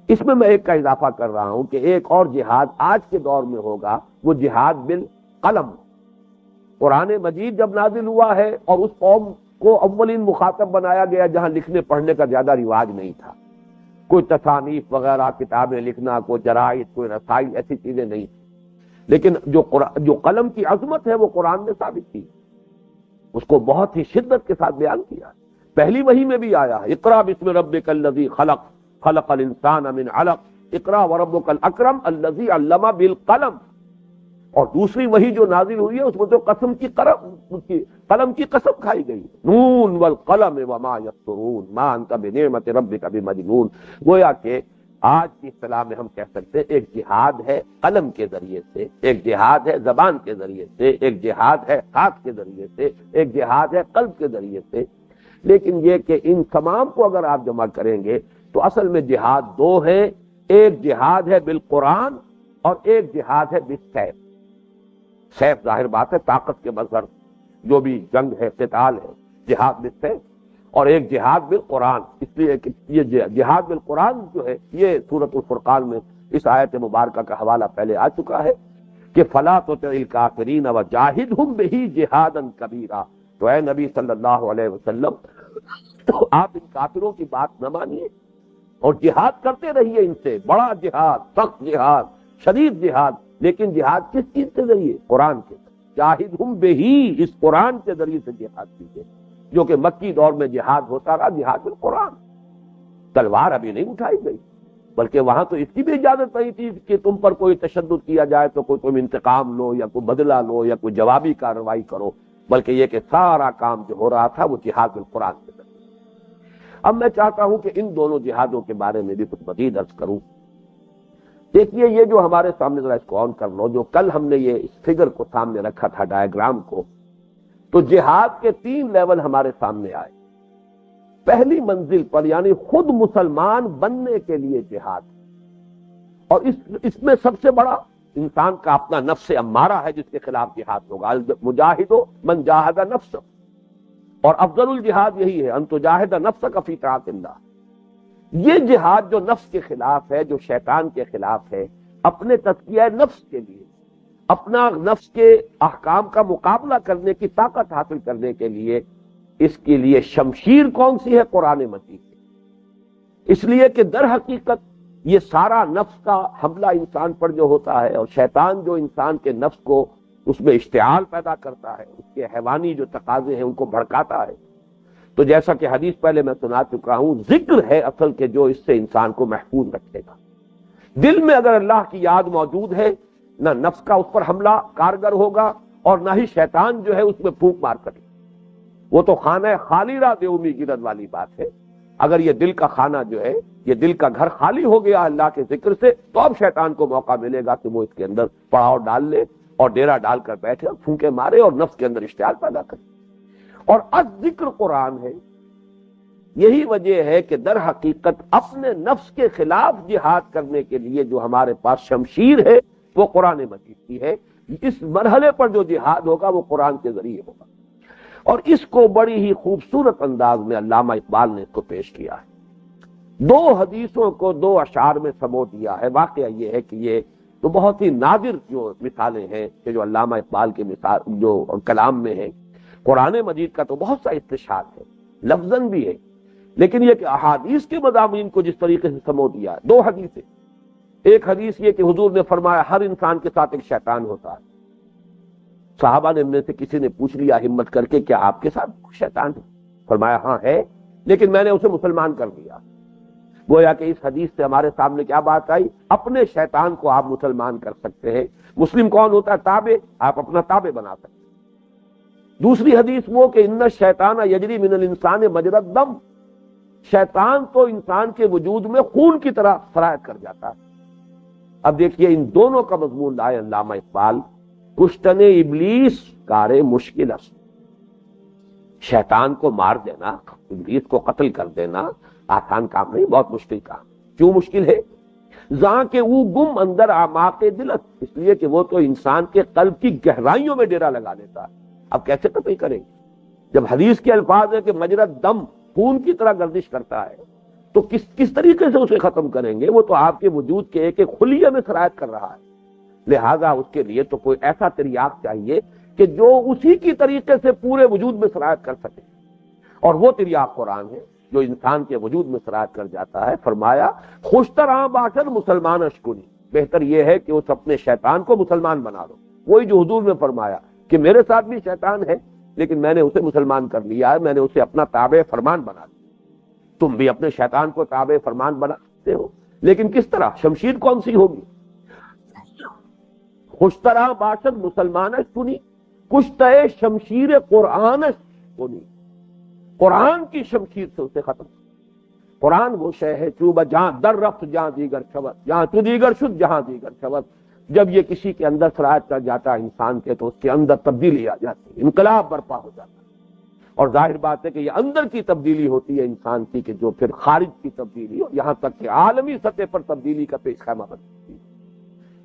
اس میں ایک کا اضافہ کر رہا ہوں کہ ایک اور جہاد آج کے دور میں ہوگا، وہ جہاد بالقلم. قرآن مجید جب نازل ہوا ہے اور اس قوم کو اولین مخاطب بنایا گیا جہاں لکھنے پڑھنے کا زیادہ رواج نہیں تھا، کوئی تصانیف وغیرہ کتابیں لکھنا، کوئی جرائد، کوئی رسائل، ایسی چیزیں نہیں تھی. لیکن جو قلم کی عظمت ہے وہ قرآن نے ثابت کی، اس کو بہت ہی شدت کے ساتھ بیان کیا. پہلی وحی میں بھی آیا ہے اقرا بسم ربک الذی خلق خلق الانسان من علق اقرا وربک الاکرم الذی علم بالقلم. اور دوسری وحی جو نازل ہوئی ہے اس میں تو قلم کی قسم کھائی گئی، نون والقلم وما یسطرون ما انت بنعمت ربک بمجنون. گویا کہ آج کی اصطلاح میں ہم کہہ سکتے ہیں ایک جہاد ہے قلم کے ذریعے سے، ایک جہاد ہے زبان کے ذریعے سے، ایک جہاد ہے ہاتھ کے ذریعے سے، ایک جہاد ہے قلب کے ذریعے سے. لیکن یہ کہ ان تمام کو اگر آپ جمع کریں گے تو اصل میں جہاد 2 ہیں، ایک جہاد ہے بالقرآن اور ایک جہاد ہے بالسیف. سیف ظاہر بات ہے طاقت کے مظہر، جو بھی جنگ ہے، قتال ہے، جہاد بالسیف. اور ایک جہاد بالقرآن، اس لیے کہ یہ جہاد بالقرآن جو ہے یہ سورۃ الفرقان میں اس آیت مبارکہ کا حوالہ پہلے آ چکا ہے کہ فلا تطع الکافرین وجاہدہم بہ جہادا کبیرا. تو اے نبی صلی اللہ علیہ وسلم تو آپ ان کافروں کی بات نہ مانیے اور جہاد کرتے رہیے ان سے، بڑا جہاد، سخت جہاد، شدید جہاد لیکن جہاد کس چیز کے ذریعے؟ قرآن کے ذریعے۔ جاہدہم بہی، اس قرآن کے ذریعے سے جہاد کیجیے، جو کہ مکی دور میں جہاد ہوتا رہا، جہاد بالقرآن۔ تلوار ابھی نہیں اٹھائی گئی، بلکہ وہاں تو اس کی بھی اجازت نہیں تھی کہ تم پر کوئی تشدد کیا جائے تو کوئی تم انتقام لو یا کوئی بدلہ لو یا کوئی جوابی کارروائی کرو، بلکہ یہ کہ سارا کام جو ہو رہا تھا وہ جہاد بالقرآن کے ذریعے۔ اب میں چاہتا ہوں کہ ان دونوں جہادوں کے بارے میں بھی کچھ مزید عرض کروں۔ دیکھیے یہ جو ہمارے سامنے، ذرا اس کو آن کر لو، جو کل ہم نے یہ اس فگر کو سامنے رکھا تھا، ڈائیگرام کو، تو جہاد کے 3 لیول ہمارے سامنے آئے۔ پہلی منزل پر یعنی خود مسلمان بننے کے لیے جہاد، اور اس میں سب سے بڑا انسان کا اپنا نفس امارہ ہے جس کے خلاف جہاد ہوگا، مجاہد من جاہد نفس، اور افضل الجہاد یہی ہے ان تجاہد نفسک فی طاعت اللہ۔ یہ جہاد جو نفس کے خلاف ہے، جو شیطان کے خلاف ہے، اپنے تزکیہ نفس کے لیے، اپنا نفس کے احکام کا مقابلہ کرنے کی طاقت حاصل کرنے کے لیے، اس کے لیے شمشیر کون سی ہے؟ قرآن مجید۔ اس لیے کہ در حقیقت یہ سارا نفس کا حملہ انسان پر جو ہوتا ہے، اور شیطان جو انسان کے نفس کو اس میں اشتعال پیدا کرتا ہے، اس کے حیوانی جو تقاضے ہیں ان کو بھڑکاتا ہے، تو جیسا کہ حدیث پہلے میں سنا چکا ہوں، ذکر ہے اصل کے جو اس سے انسان کو محفوظ رکھے گا۔ دل میں اگر اللہ کی یاد موجود ہے، نہ نفس کا اس پر حملہ کارگر ہوگا، اور نہ ہی شیطان جو ہے اس میں پھونک مار کرے۔ وہ تو خانہ خالی را دیومی گرد والی بات ہے۔ اگر یہ دل کا خانہ جو ہے، یہ دل کا گھر خالی ہو گیا اللہ کے ذکر سے، تو اب شیطان کو موقع ملے گا کہ وہ اس کے اندر پڑاؤ ڈال لے اور ڈیرا ڈال کر بیٹھے اور پھونکے مارے اور نفس کے اندر اشتعال پیدا کرے۔ اور ذکر قرآن ہے۔ یہی وجہ ہے کہ در حقیقت اپنے نفس کے خلاف جہاد کرنے کے لیے جو ہمارے پاس شمشیر ہے وہ قرآن مجید کی ہے۔ اس مرحلے پر جو جہاد ہوگا وہ قرآن کے ذریعے ہوگا، اور اس کو بڑی ہی خوبصورت انداز میں علامہ اقبال نے اس کو پیش کیا ہے۔ 2 حدیثوں کو 2 اشعار میں سمو دیا ہے۔ واقعہ یہ ہے کہ یہ تو بہت ہی نادر جو مثالیں ہیں کہ جو علامہ اقبال کے مثال جو کلام میں ہیں۔ قرآن مجید کا تو بہت سا استشہاد ہے، لفظاً بھی ہے، لیکن یہ کہ احادیث کے مضامین کو جس طریقے سے سمو دیا ہے۔ 2 حدیثیں، ایک حدیث یہ کہ حضور نے فرمایا ہر انسان کے ساتھ ایک شیطان ہوتا ہے۔ صحابہ نے میں سے کسی نے پوچھ لیا ہمت کر کے، کیا آپ کے ساتھ شیطان ہے؟ فرمایا ہاں ہے، لیکن میں نے اسے مسلمان کر دیا۔ گویا کہ اس حدیث سے ہمارے سامنے کیا بات آئی؟ اپنے شیطان کو آپ مسلمان کر سکتے ہیں۔ مسلم کون ہوتا ہے؟ تابع، آپ اپنا تابع بنا سکتے ہیں۔ دوسری حدیث وہ کہ ان الشیطان یجری من الانسان مجری الدم، شیطان تو انسان کے وجود میں خون کی طرح سرایت کر جاتا ہے۔ اب دیکھیے ان دونوں کا مضمون لائے علامہ اقبال، کشتن ابلیس کار مشکل است، شیطان کو مار دینا، ابلیس کو قتل کر دینا آسان کام نہیں، بہت مشکل کام۔ کیوں مشکل ہے؟ زاں کہ وہ گم اندر اعماق دلت، اس لیے کہ وہ تو انسان کے قلب کی گہرائیوں میں ڈیرا لگا دیتا ہے۔ اب کیسے قتل کریں گے جب حدیث کے الفاظ ہے کہ مجرد دم، خون کی طرح گردش کرتا ہے، تو کس طریقے سے اسے ختم کریں گے؟ وہ تو آپ کے وجود کے ایک ایک خلیے میں سرایت کر رہا ہے۔ لہذا اس کے لیے تو کوئی ایسا تریاق چاہیے کہ جو اسی کی طریقے سے پورے وجود میں سرایت کر سکے، اور وہ تریاق قرآن ہے جو انسان کے وجود میں سرایت کر جاتا ہے۔ فرمایا خوشتر باشر مسلمان اشکنی، بہتر یہ ہے کہ اس اپنے شیطان کو مسلمان بنا لو۔ وہی جو حضور نے فرمایا کہ میرے ساتھ بھی شیطان ہے، لیکن میں نے اسے مسلمان کر لیا ہے، میں نے اسے اپنا تابع فرمان بنا لیا۔ تم بھی اپنے شیطان کو تابع فرمان بنا سکتے ہو، لیکن کس طرح؟ شمشیر کون سی ہوگی؟ خوشترا باشد مسلمانش کنی، کشتہ شمشیر قرآنش کنی، قرآن کی شمشیر سے اسے ختم۔ قرآن وہ شے ہے چوبہ جہاں در رفت جہاں دیگر شود، جہاں تو دیگر شد جہاں دیگر شود۔ جب یہ کسی کے اندر سرایت کر جاتا ہے انسان کے، تو اس کے اندر تبدیلی آ جاتی ہے، انقلاب برپا ہو جاتا ہے۔ اور ظاہر بات ہے کہ یہ اندر کی تبدیلی ہوتی ہے انسان کی، کہ جو پھر خارج کی تبدیلی ہو، یہاں تک کہ عالمی سطح پر تبدیلی کا پیش خیمہ بنتی ہے۔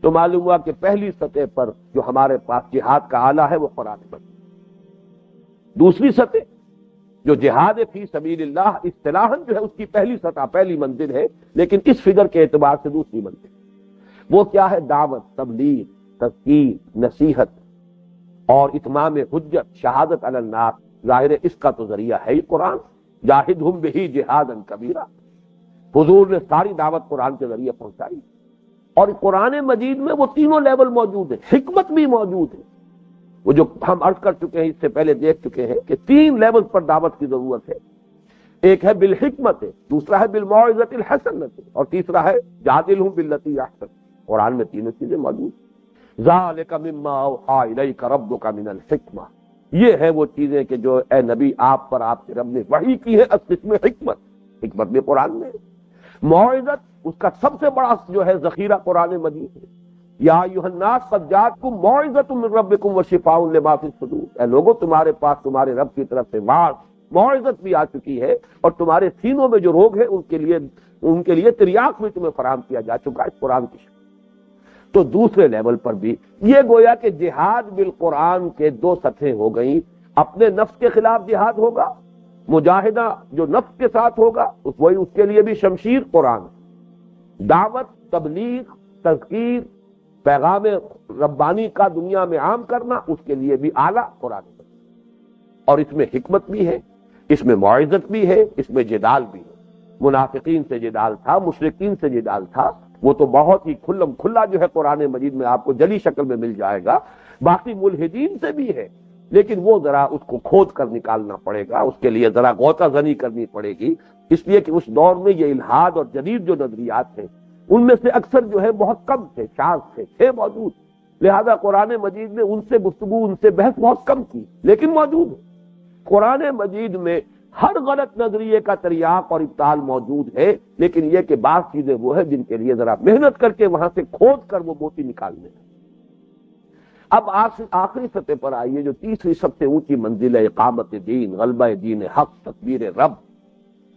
تو معلوم ہوا کہ پہلی سطح پر جو ہمارے پاس جہاد کا آلہ ہے وہ قرآن مجید۔ دوسری سطح جو جہاد فی سبیل اللہ اصطلاحاً جو ہے اس کی پہلی سطح، پہلی منزل ہے، لیکن اس فگر کے اعتبار سے دوسری منزل وہ کیا ہے؟ دعوت، تبلیغ، تذکیر، نصیحت اور اتمام حجت، شہادت علی الناس۔ ظاہر ہے اس کا تو ذریعہ ہے ہی قرآن، جاہدہم بہ جہادا کبیرا۔ حضور نے ساری دعوت قرآن کے ذریعے پہنچائی۔ اور قرآن مجید میں وہ تینوں لیول موجود ہیں، حکمت بھی موجود ہے۔ وہ جو ہم عرض کر چکے ہیں، اس سے پہلے دیکھ چکے ہیں کہ 3 لیول پر دعوت کی ضرورت ہے۔ ایک ہے بالحکمت، دوسرا ہے بالموعظۃ الحسنۃ، اور تیسرا ہے جادلہم باللتی احسن۔ قرآن میں تینوں چیزیں موجود ہیں۔ ذالک مما اوحی الیک ربک من الحکمہ، یہ ہے وہ چیزیں کہ جو اے نبی آپ پر آپ کے رب نے وحی کی ہے، اس قسم حکمت، حکمت بھی قرآن میں ہے۔ موعظت، اس کا سب سے بڑا جو ہے ذخیرہ قرآن مجید ہے۔ یا ایھا الناس قد جاءتکم موعظۃ من ربکم وشفاء لما فی الصدور، اے لوگو تمہارے پاس تمہارے رب کی طرف سے واعظ موعظت بھی آ چکی ہے، اور تمہارے سینوں میں جو روگ ہے ان کے لیے تریاق بھی تمہیں فراہم کیا جا چکا ہے اس قرآن کی شکل۔ تو دوسرے لیول پر بھی یہ گویا کہ جہاد بالقرآن کے 2 سطحیں ہو گئیں۔ اپنے نفس کے خلاف جہاد ہوگا، مجاہدہ جو نفس کے ساتھ ہوگا وہی اس کے لیے بھی شمشیر قرآن، دعوت، تبلیغ، تذکیر، پیغام ربانی کا دنیا میں عام کرنا، اس کے لیے بھی اعلیٰ قرآن۔ اور اس میں حکمت بھی ہے، اس میں موعظت بھی ہے، اس میں جدال بھی ہے۔ منافقین سے جدال تھا، مشرکین سے جدال تھا، وہ تو بہت ہی کھلم کھلا جو ہے قرآن مجید میں آپ کو جلی شکل میں مل جائے گا۔ باقی ملحدین سے بھی ہے، لیکن وہ ذرا اس کو کھود کر نکالنا پڑے گا، اس کے لیے ذرا غوطہ زنی کرنی پڑے گی، اس لیے کہ اس دور میں یہ الحاد اور جدید جو نظریات ہیں ان میں سے اکثر جو ہے بہت کم تھے، شاذ تھے موجود، لہذا قرآن مجید میں ان سے گفتگو، ان سے بحث بہت کم کی، لیکن موجود ہے۔ قرآن مجید میں ہر غلط نظریے کا تریاق اور ابطال موجود ہے، لیکن یہ کہ بعض چیزیں وہ ہیں جن کے لیے ذرا محنت کر کے وہاں سے کھود کر وہ موتی نکالنے ہیں۔ اب آخری سطح پر آئیے، جو تیسری سب سے اونچی منزل ہے، اقامت دین، غلبہ دین حق، تکبیر رب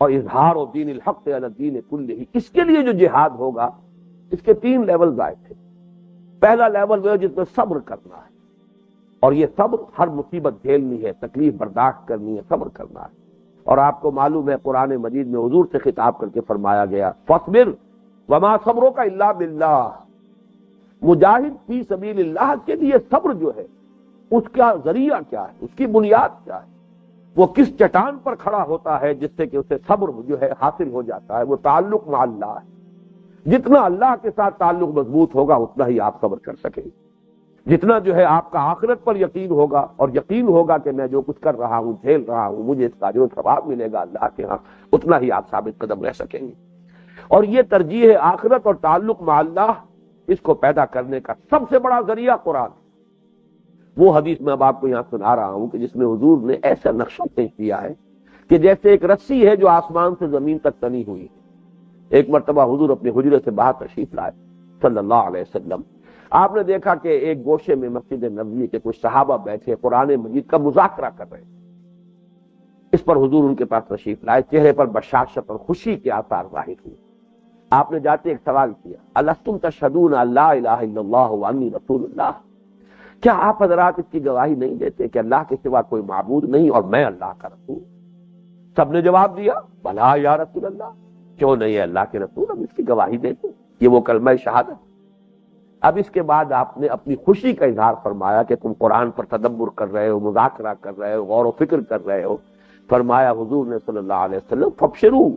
اور اظہار دین الحق علی الدین کلہ۔ اس کے لیے جو جہاد ہوگا، اس کے 3 لیول آئے تھے۔ پہلا لیول وہ ہے جس میں صبر کرنا ہے، اور یہ صبر ہر مصیبت جھیلنی ہے، تکلیف برداشت کرنی ہے، صبر کرنا ہے۔ اور آپ کو معلوم ہے قرآن مجید میں حضور سے خطاب کر کے فرمایا گیا فاصبر وما صبرک الا باللہ، مجاہد فی سبیل اللہ کے لیے صبر جو ہے اس کا ذریعہ کیا ہے، اس کی بنیاد کیا ہے، وہ کس چٹان پر کھڑا ہوتا ہے جس سے کہ اسے صبر جو ہے حاصل ہو جاتا ہے، وہ تعلق مع اللہ ہے۔ جتنا اللہ کے ساتھ تعلق مضبوط ہوگا اتنا ہی آپ صبر کر سکیں گے۔ جتنا جو ہے آپ کا آخرت پر یقین ہوگا، اور یقین ہوگا کہ میں جو کچھ کر رہا ہوں، جھیل رہا ہوں، مجھے اس کا جو ثواب ملے گا اللہ کے ہاں، اتنا ہی آپ ثابت قدم رہ سکیں گے۔ اور یہ ترجیح آخرت اور تعلق مع اللہ، اس کو پیدا کرنے کا سب سے بڑا ذریعہ قرآن۔ وہ حدیث میں اب آپ کو یہاں سنا رہا ہوں کہ جس میں حضور نے ایسا نقشہ پیش کیا ہے کہ جیسے ایک رسی ہے جو آسمان سے زمین تک تنی ہوئی ہے۔ ایک مرتبہ حضور اپنے حجرے سے باہر تشریف لائے صلی اللہ علیہ وسلم، آپ نے دیکھا کہ ایک گوشے میں مسجد نبوی کے کچھ صحابہ بیٹھے قرآن مجید کا مذاکرہ کر رہے ہیں۔ اس پر حضور ان کے پاس تشریف لائے، چہرے پر بشاشت اور خوشی کے آثار ظاہر ہوئے۔ آپ نے جاتے ایک سوال کیا، الستم تشہدون ان لا الہ الا اللہ وانی رسول اللہ، کیا آپ حضرات اس کی گواہی نہیں دیتے کہ اللہ کے سوا کوئی معبود نہیں اور میں اللہ کا رسول؟ سب نے جواب دیا بھلا یا رسول اللہ، کیوں نہیں ہے اللہ کے رسول، ہم اس کی گواہی دیتے، یہ وہ کلمہ شہادت۔ اب اس کے بعد آپ نے اپنی خوشی کا اظہار فرمایا کہ تم قرآن پر تدبر کر رہے ہو، مذاکرہ کر رہے ہو، غور و فکر کر رہے ہو۔ فرمایا حضور نے صلی اللہ علیہ وسلم فابشروا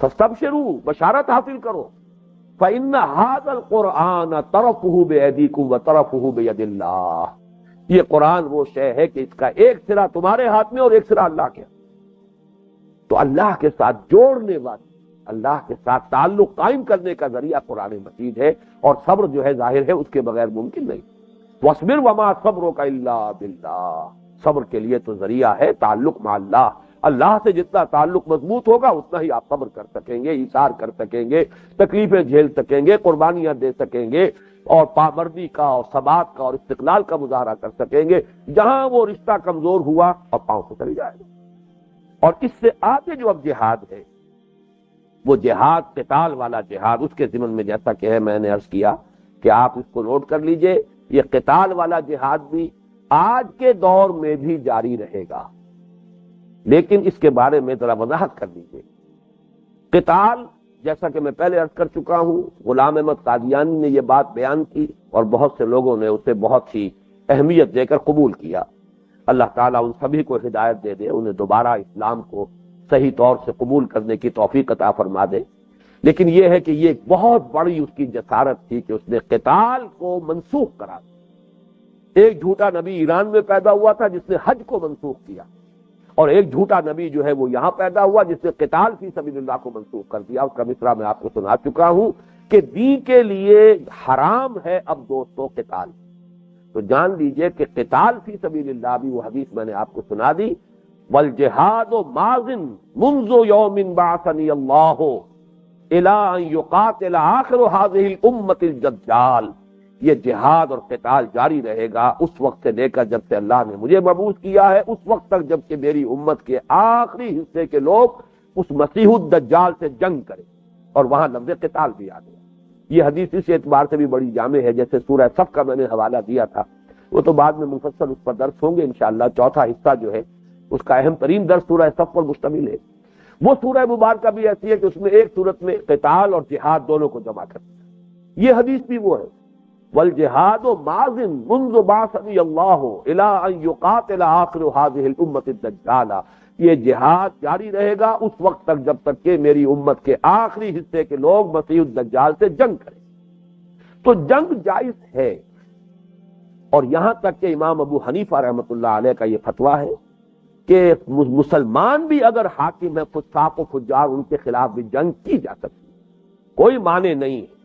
فاستبشروا، بشارت حاصل کرو، فإن هذا القرآن طرفه بأيديكم وطرفه بيد اللہ، یہ قرآن وہ شے ہے کہ اس کا ایک سرا تمہارے ہاتھ میں اور ایک سرا اللہ کے ہاتھ۔ تو اللہ کے ساتھ جوڑنے والی، اللہ کے ساتھ تعلق قائم کرنے کا ذریعہ قرآن مجید ہے، اور صبر جو ہے ظاہر ہے اس کے بغیر ممکن نہیں۔ وَاصْبِرْ وَمَا صَبْرُكَ إِلَّا بِاللَّهِ، صبر کے لیے تو ذریعہ ہے تعلق مع اللہ۔ اللہ سے جتنا تعلق مضبوط ہوگا اتنا ہی آپ صبر کر سکیں گے، ایثار کر سکیں گے، تکلیفیں جھیل سکیں گے، قربانیاں دے سکیں گے، اور پامردی کا اور ثبات کا اور استقلال کا مظاہرہ کر سکیں گے۔ جہاں وہ رشتہ کمزور ہوا اور پاؤں سے چل جائے گا۔ اور اس سے آگے جو اب جہاد ہے، وہ جہاد قتال والا جہاد، اس کے ضمن میں جیسا کہ ہے میں نے عرض کیا کہ آپ اس کو نوٹ کر لیجئے، یہ قتال والا جہاد بھی آج کے دور میں بھی جاری رہے گا، لیکن اس کے بارے میں ذرا وضاحت کر دیجئے۔ قتال، جیسا کہ میں پہلے عرض کر چکا ہوں، غلام احمد قادیانی نے یہ بات بیان کی اور بہت سے لوگوں نے اسے بہت ہی اہمیت دے کر قبول کیا۔ اللہ تعالیٰ ان سبھی کو ہدایت دے دے، انہیں دوبارہ اسلام کو صحیح طور سے قبول کرنے کی توفیق عطا فرما دے۔ لیکن یہ ہے کہ یہ ایک بہت بڑی اس کی جسارت تھی کہ اس نے قتال کو منسوخ کرا دیا۔ ایک جھوٹا نبی ایران میں پیدا ہوا تھا جس نے حج کو منسوخ کیا، اور ایک جھوٹا نبی جو ہے وہ یہاں پیدا ہوا جس نے قتال فی سبیل اللہ کو منسوخ کر دیا۔ اس کا مصرع میں آپ کو سنا چکا ہوں کہ دین کے لیے حرام ہے اب دوستوں قتال۔ تو جان لیجئے کہ قتال فی سبیل اللہ بھی وہ حدیث میں نے آپ کو سنا دی، والجہاد ماض منذ یوم بعثنی اللہ الی ان یقاتل آخر هذه الامۃ الدجال، یہ جہاد اور قتال جاری رہے گا اس وقت سے لے کر جب سے اللہ نے مجھے مبعوث کیا ہے اس وقت تک، جب کہ میری امت کے آخری حصے کے لوگ اس مسیح الدجال سے جنگ کریں۔ اور وہاں لفظ قتال بھی آ گیا۔ یہ حدیث اس اعتبار سے بھی بڑی جامع ہے، جیسے سورہ صف کا میں نے حوالہ دیا تھا، وہ تو بعد میں مفصل اس پر درس ہوں گے انشاءاللہ۔ چوتھا حصہ جو ہے اس کا اہم ترین درس سورہ صف پر مشتمل ہے۔ وہ سورہ مبارکہ بھی ایسی ہے کہ اس میں ایک صورت میں قتال اور جہاد دونوں کو جمع کر دیا۔ یہ حدیث بھی وہ ہے، والجہاد ماض منذ بعثنی اللہ الی ان یقاتل آخر هذه الامۃ الدجال، یہ جہاد جاری رہے گا اس وقت تک جب تک کہ میری امت کے آخری حصے کے لوگ مسیح الدجال سے جنگ کریں۔ تو جنگ جائز ہے، اور یہاں تک کہ امام ابو حنیفہ رحمۃ اللہ علیہ کا یہ فتویٰ ہے کہ مسلمان بھی اگر حاکم ہے فساق و فجار ان کے خلاف بھی جنگ کی جا سکتی، کوئی معنی نہیں ہے۔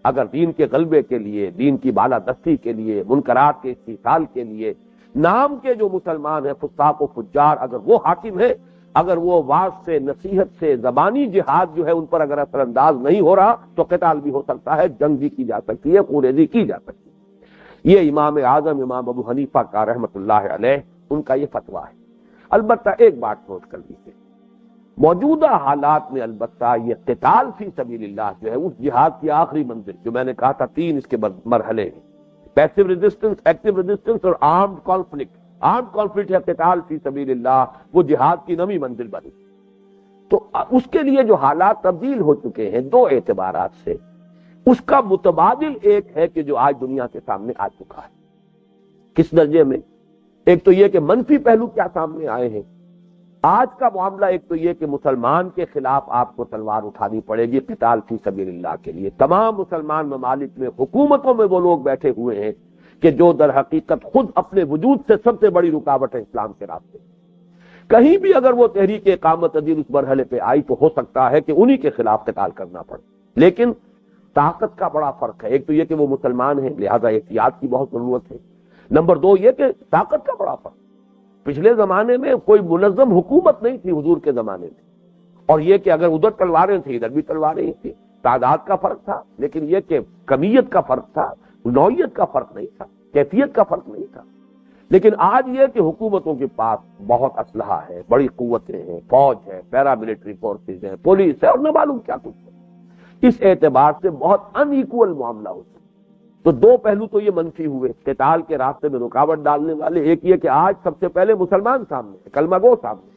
اگر دین کے غلبے کے لیے، دین کی بالادستی کے لیے، منکرات کے استحصال کے لیے نام کے جو مسلمان ہیں فساق و فجار، اگر وہ حاکم ہے، اگر وہ واعظ سے، نصیحت سے، زبانی جہاد جو ہے ان پر اگر اثر انداز نہیں ہو رہا تو قتال بھی ہو سکتا ہے، جنگ بھی کی جا سکتی ہے، خوریزی کی جا سکتی ہے۔ یہ امام اعظم امام ابو حنیفہ کا رحمت اللہ علیہ ان کا یہ فتویٰ ہے۔ البتہ ایک بات نوٹ کر لیجیے، موجودہ حالات میں البتہ یہ قتال فی سبیل اللہ جو ہے اس جہاد کی آخری منزل، جو میں نے کہا تھا تین اس کے مرحلے ہیں، پیسو ریزسٹنس، ایکٹیو ریزسٹنس اور آرمڈ کانفلکٹ۔ آرمڈ کانفلکٹ ہے قتال فی سبیل اللہ، وہ جہاد کی نویں منزل بنی۔ تو اس کے لیے جو حالات تبدیل ہو چکے ہیں دو اعتبارات سے، اس کا متبادل ایک ہے کہ جو آج دنیا کے سامنے آ چکا ہے۔ کس درجے میں؟ ایک تو یہ کہ منفی پہلو کیا سامنے آئے ہیں۔ آج کا معاملہ ایک تو یہ کہ مسلمان کے خلاف آپ کو تلوار اٹھانی پڑے گی قتال فی سبیل اللہ کے لیے۔ تمام مسلمان ممالک میں، حکومتوں میں وہ لوگ بیٹھے ہوئے ہیں کہ جو در حقیقت خود اپنے وجود سے سب سے بڑی رکاوٹ ہے اسلام کے راستے۔ کہیں بھی اگر وہ تحریک اقامت دین اس مرحلے پہ آئی تو ہو سکتا ہے کہ انہی کے خلاف قتال کرنا پڑے، لیکن طاقت کا بڑا فرق ہے۔ ایک تو یہ کہ وہ مسلمان ہیں، لہذا احتیاط کی بہت ضرورت ہے۔ نمبر دو یہ کہ طاقت کا بڑا فرق، پچھلے زمانے میں کوئی منظم حکومت نہیں تھی حضور کے زمانے میں، اور یہ کہ اگر ادھر تلواریں تھیں ادھر بھی تلواریں ہی تھیں، تعداد کا فرق تھا، لیکن یہ کہ کمیت کا فرق تھا، نوعیت کا فرق نہیں تھا، کیفیت کا فرق نہیں تھا۔ لیکن آج یہ کہ حکومتوں کے پاس بہت اسلحہ ہے، بڑی قوتیں ہیں، فوج ہے، پیرا ملٹری فورسز ہیں، پولیس ہے، اور نہ معلوم کیا کچھ ہے۔ اس اعتبار سے بہت ان ایکول معاملہ ہوتا ہے۔ تو دو پہلو تو یہ منفی ہوئے قتال کے راستے میں رکاوٹ ڈالنے والے، ایک یہ کہ آج سب سے پہلے مسلمان سامنے ہے، کلمہ گو سامنے،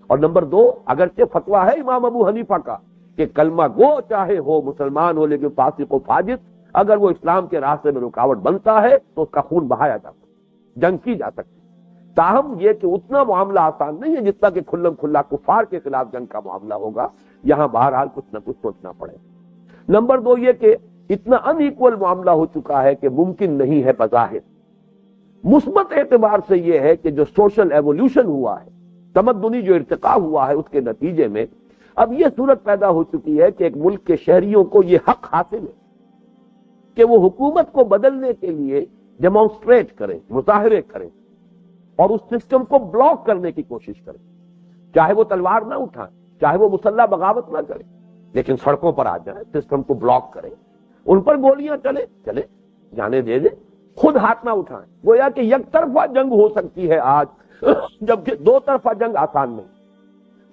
اور نمبر دو اگرچہ فتویٰ ہے امام ابو حنیفہ کا کہ کلمہ گو چاہے ہو، مسلمان ہو، لیکن فاسق و فاجر اگر وہ اسلام کے راستے میں رکاوٹ بنتا ہے تو اس کا خون بہایا جا سکتا، جنگ کی جا سکتی۔ تاہم یہ کہ اتنا معاملہ آسان نہیں ہے جتنا کہ کھلم کھلا کفار کے خلاف جنگ کا معاملہ ہوگا، یہاں بہرحال کچھ نہ کچھ سوچنا پڑے۔ نمبر دو یہ کہ اتنا ان ایکول معاملہ ہو چکا ہے کہ ممکن نہیں ہے بظاہر۔ مثبت اعتبار سے یہ ہے کہ جو سوشل ایوولوشن ہوا ہے، تمدنی جو ارتقاء ہوا ہے، اس کے نتیجے میں اب یہ صورت پیدا ہو چکی ہے کہ ایک ملک کے شہریوں کو یہ حق حاصل ہے کہ وہ حکومت کو بدلنے کے لیے ڈیمانسٹریٹ کریں، مظاہرے کریں، اور اس سسٹم کو بلاک کرنے کی کوشش کریں، چاہے وہ تلوار نہ اٹھائیں، چاہے وہ مسلح بغاوت نہ کریں، لیکن سڑکوں پر آ جائیں، سسٹم کو بلاک کریں، ان پر گولیاں چلے جانے دے دیں، خود ہاتھ نہ اٹھائیں۔ گویا کہ یک طرفہ جنگ ہو سکتی ہے آج، جبکہ دو طرفہ جنگ آسان نہیں۔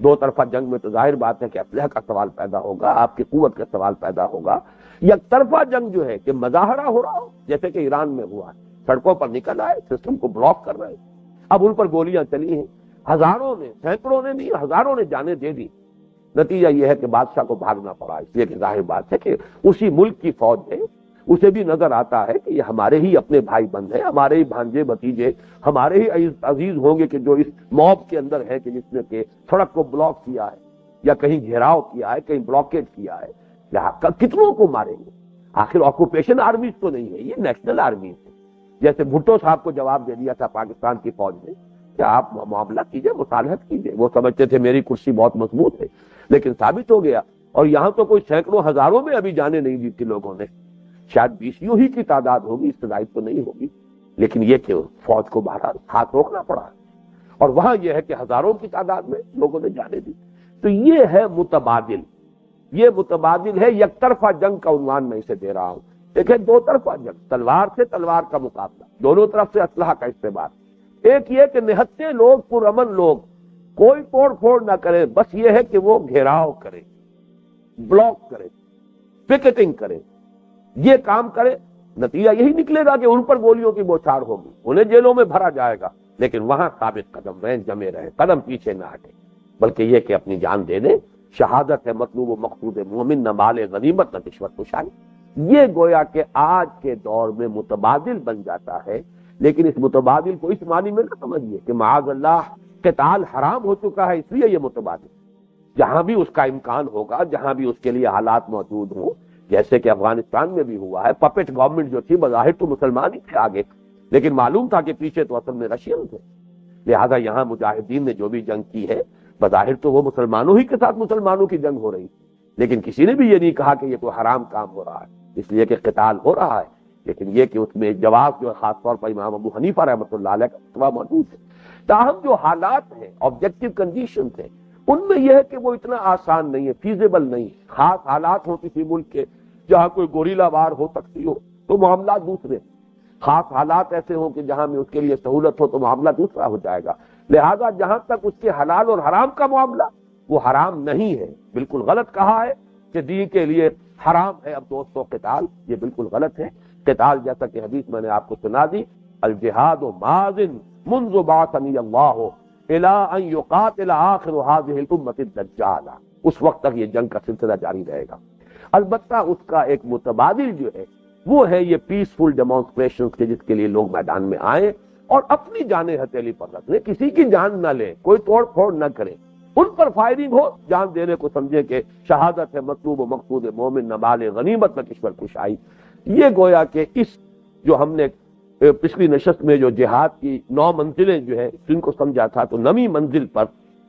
دو طرفہ جنگ میں تو ظاہر بات ہے کہ اسلحہ کا سوال پیدا ہوگا، آپ کی قوت کا سوال پیدا ہوگا۔ یک طرفہ جنگ جو ہے کہ مظاہرہ ہو رہا ہو، جیسے کہ ایران میں ہوا ہے، سڑکوں پر نکل آئے، سسٹم کو بلاک کر رہے ہیں، اب ان پر گولیاں چلی ہیں، ہزاروں نے، سینکڑوں نے نہیں، ہزاروں نے جانیں دے دی۔ نتیجہ یہ ہے کہ بادشاہ کو بھاگنا پڑا، اس لیے کہ ظاہر بات ہے کہ اسی ملک کی فوج ہے، اسے بھی نظر آتا ہے کہ یہ ہمارے ہی اپنے بھائی بند ہیں، ہمارے ہی بھانجے بھتیجے، ہمارے ہی عزیز ہوں گے کہ جو اس موب کے اندر ہے کہ جس نے کہ سڑک کو بلاک کیا ہے یا کہیں گھیراؤ کیا ہے، کہیں بلاکیج کیا ہے۔ لہٰذا کتنوں کو ماریں گے؟ آخر آکوپیشن آرمیز تو نہیں ہے، یہ نیشنل آرمیز ہے. جیسے بھٹو صاحب کو جواب دے دیا تھا پاکستان کی فوج نے کہ آپ معاملہ کیجئے، مصالحت کیجئے. وہ سمجھتے تھے میری کرسی بہت مضبوط ہے، لیکن ثابت ہو گیا. اور یہاں تو کوئی سینکڑوں ہزاروں میں ابھی جانے نہیں دی تھی لوگوں نے، شاید 20 ہی کی تعداد ہوگی، اس سے زائد تو نہیں ہوگی. لیکن یہ کہ فوج کو بہرحال ہاتھ روکنا پڑا، اور وہاں یہ ہے کہ ہزاروں کی تعداد میں لوگوں نے جانے دی. تو یہ ہے متبادل، یہ متبادل ہے. یک طرفہ جنگ کا عنوان میں اسے دے رہا ہوں. دیکھیں دو طرفہ جنگ، تلوار سے تلوار کا مقابلہ، دونوں طرف سے اسلحہ کا استعمال. ایک یہ کہ نہتے لوگ، پرامن لوگ کوئی توڑ پھوڑ نہ کریں، بس یہ ہے کہ وہ گھیراؤ کریں، بلاک کریں، پکٹنگ کریں، یہ کام کریں. نتیجہ یہی نکلے گا کہ ان پر گولیوں کی بوچھار ہوگی، انہیں جیلوں میں بھرا جائے گا، لیکن وہاں ثابت قدم رہیں، جمے رہیں، قدم پیچھے نہ ہٹیں، بلکہ یہ کہ اپنی جان دے دیں. شہادت ہے مطلوب و مقصود مومن، نہ مال غنیمت نہ رشوت کشائی. یہ گویا کہ آج کے دور میں متبادل بن جاتا ہے. لیکن اس متبادل کو اس معنی میں نہ سمجھیے کہ معاذ اللہ قتال حرام ہو چکا ہے اس لیے یہ متبادل. جہاں بھی اس کا امکان ہوگا، جہاں بھی اس کے لیے حالات موجود ہوں، جیسے کہ افغانستان میں بھی ہوا ہے. پپٹ گورنمنٹ جو تھی بظاہر تو مسلمان ہی تھے آگے، لیکن معلوم تھا کہ پیچھے تو اصل میں رشین تھے. لہذا یہاں مجاہدین نے جو بھی جنگ کی ہے، بظاہر تو وہ مسلمانوں ہی کے ساتھ مسلمانوں کی جنگ ہو رہی تھی، لیکن کسی نے بھی یہ نہیں کہا کہ یہ کوئی حرام کام ہو رہا ہے، اس لیے کہ قتال ہو رہا ہے. لیکن یہ کہ اس میں جواب جو ہے خاص طور پر امام ابو حنیفہ رحمۃ اللہ علیہ کا فتویٰ موجود ہے. تاہم جو حالات ہیں، آبجیکٹو کنڈیشنز ہیں، ان میں یہ ہے کہ وہ اتنا آسان نہیں ہے، فیزیبل نہیں ہے. خاص حالات ہوں کسی ملک کے جہاں کوئی گوریلا وار ہو سکتی ہو تو معاملات دوسرے، خاص حالات ایسے ہوں کہ جہاں میں اس کے لیے سہولت ہو تو معاملہ دوسرا ہو جائے گا. لہذا جہاں تک اس کے حلال اور حرام کا معاملہ، وہ حرام نہیں ہے. بالکل غلط کہا ہے کہ دین کے لیے حرام ہے اب دوستو قتال، یہ بالکل غلط ہے. قتال جیسا کہ حدیث میں نے آپ کو سنا دی، الجہاد ماضٍ منذ بعثنی اللہ الی ان یقاتل آخر هذه الامة الدجال. اس وقت تک یہ جنگ کا سلسلہ جاری رہے گا. البتہ اس کا ایک متبادل جو ہے وہ ہے یہ پیسفل ڈیمانسٹریشن کے، جس کے لیے لوگ میدان میں آئیں اور اپنی جانیں ہتھیلی پر رکھ لیں، کسی کی جان نہ لیں، کوئی توڑ پھوڑ نہ کریں. ان پر فائرنگ ہو، جان دینے کو سمجھے کہ شہادت ہے مطلوب و مقصود مومن، نہ مال غنیمت نہ کشور کشائی. یہ گویا کہ اس جو ہم نے پچھلی نشست میں جو جہاد کی 9 منزلیں جو ہے جن کو سمجھا تھا، تو 9ویں منزل پر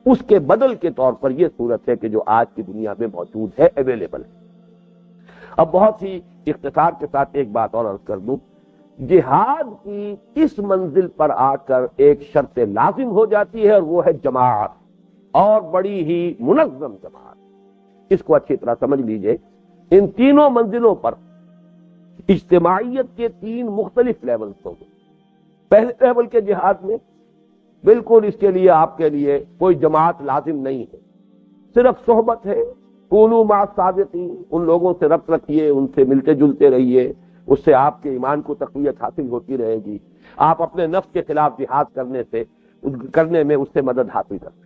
اس کے بدل کے طور پر یہ صورت ہے کہ جو آج کی دنیا میں موجود ہے، اویلیبل ہے. اب بہت ہی اختصار کے ساتھ ایک بات اور عرض کر دوں، جہاد کی اس منزل پر آ کر ایک شرط لازم ہو جاتی ہے، اور وہ ہے جماعت، اور بڑی ہی منظم جماعت. اس کو اچھی طرح سمجھ لیجئے. ان تینوں منزلوں پر اجتماعیت کے 3 مختلف لیولز ہوں گے. پہلے لیول کے جہاد میں بالکل اس کے لیے آپ کے لیے کوئی جماعت لازم نہیں ہے، صرف صحبت ہے. کونوا مع الصادقین، ان لوگوں سے ربط رکھیے، ان سے ملتے جلتے رہیے، اس سے آپ کے ایمان کو تقویت حاصل ہوتی رہے گی. آپ اپنے نفس کے خلاف جہاد کرنے میں اس سے مدد حاصل کر سکتے.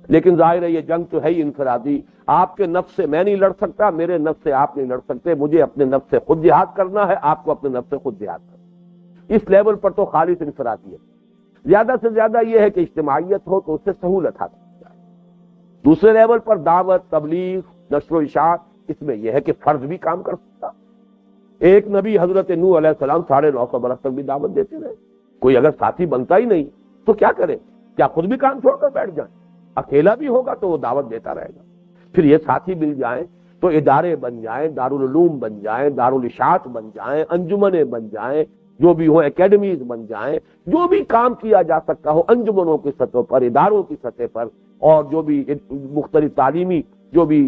لیکن ظاہر ہے یہ جنگ تو ہے ہی انفرادی. آپ کے نفس سے میں نہیں لڑ سکتا، میرے نفس سے آپ نہیں لڑ سکتے. مجھے اپنے نفس سے خود جہاد کرنا ہے، آپ کو اپنے نفس سے خود جہاد کرنا. اس لیول پر تو خالص انفرادی ہے. زیادہ سے زیادہ یہ ہے کہ اجتماعیت ہو تو اس سے سہولت حاصل ہو جائے. دوسرے لیول پر دعوت، تبلیغ، نشر و اشاعت، اس میں یہ ہے کہ فرد بھی کام کر سکتا. ایک نبی حضرت نوح علیہ السلام 950 برس تک بھی دعوت دیتے رہے. کوئی اگر ساتھی بنتا ہی نہیں تو کیا کرے؟ کیا خود بھی کام چھوڑ کر بیٹھ جائیں؟ اکیلا بھی ہوگا تو وہ دعوت دیتا رہے گا. پھر یہ ساتھی مل جائیں تو ادارے بن جائیں، دارالعلوم بن جائیں، دارالاشاعت بن جائیں، انجمنیں بن جائیں، جو بھی ہو اکیڈمیز بن جائیں، جو بھی کام کیا جا سکتا ہو انجمنوں کی سطح پر، اداروں کی سطح پر، اور جو بھی مختلف تعلیمی جو بھی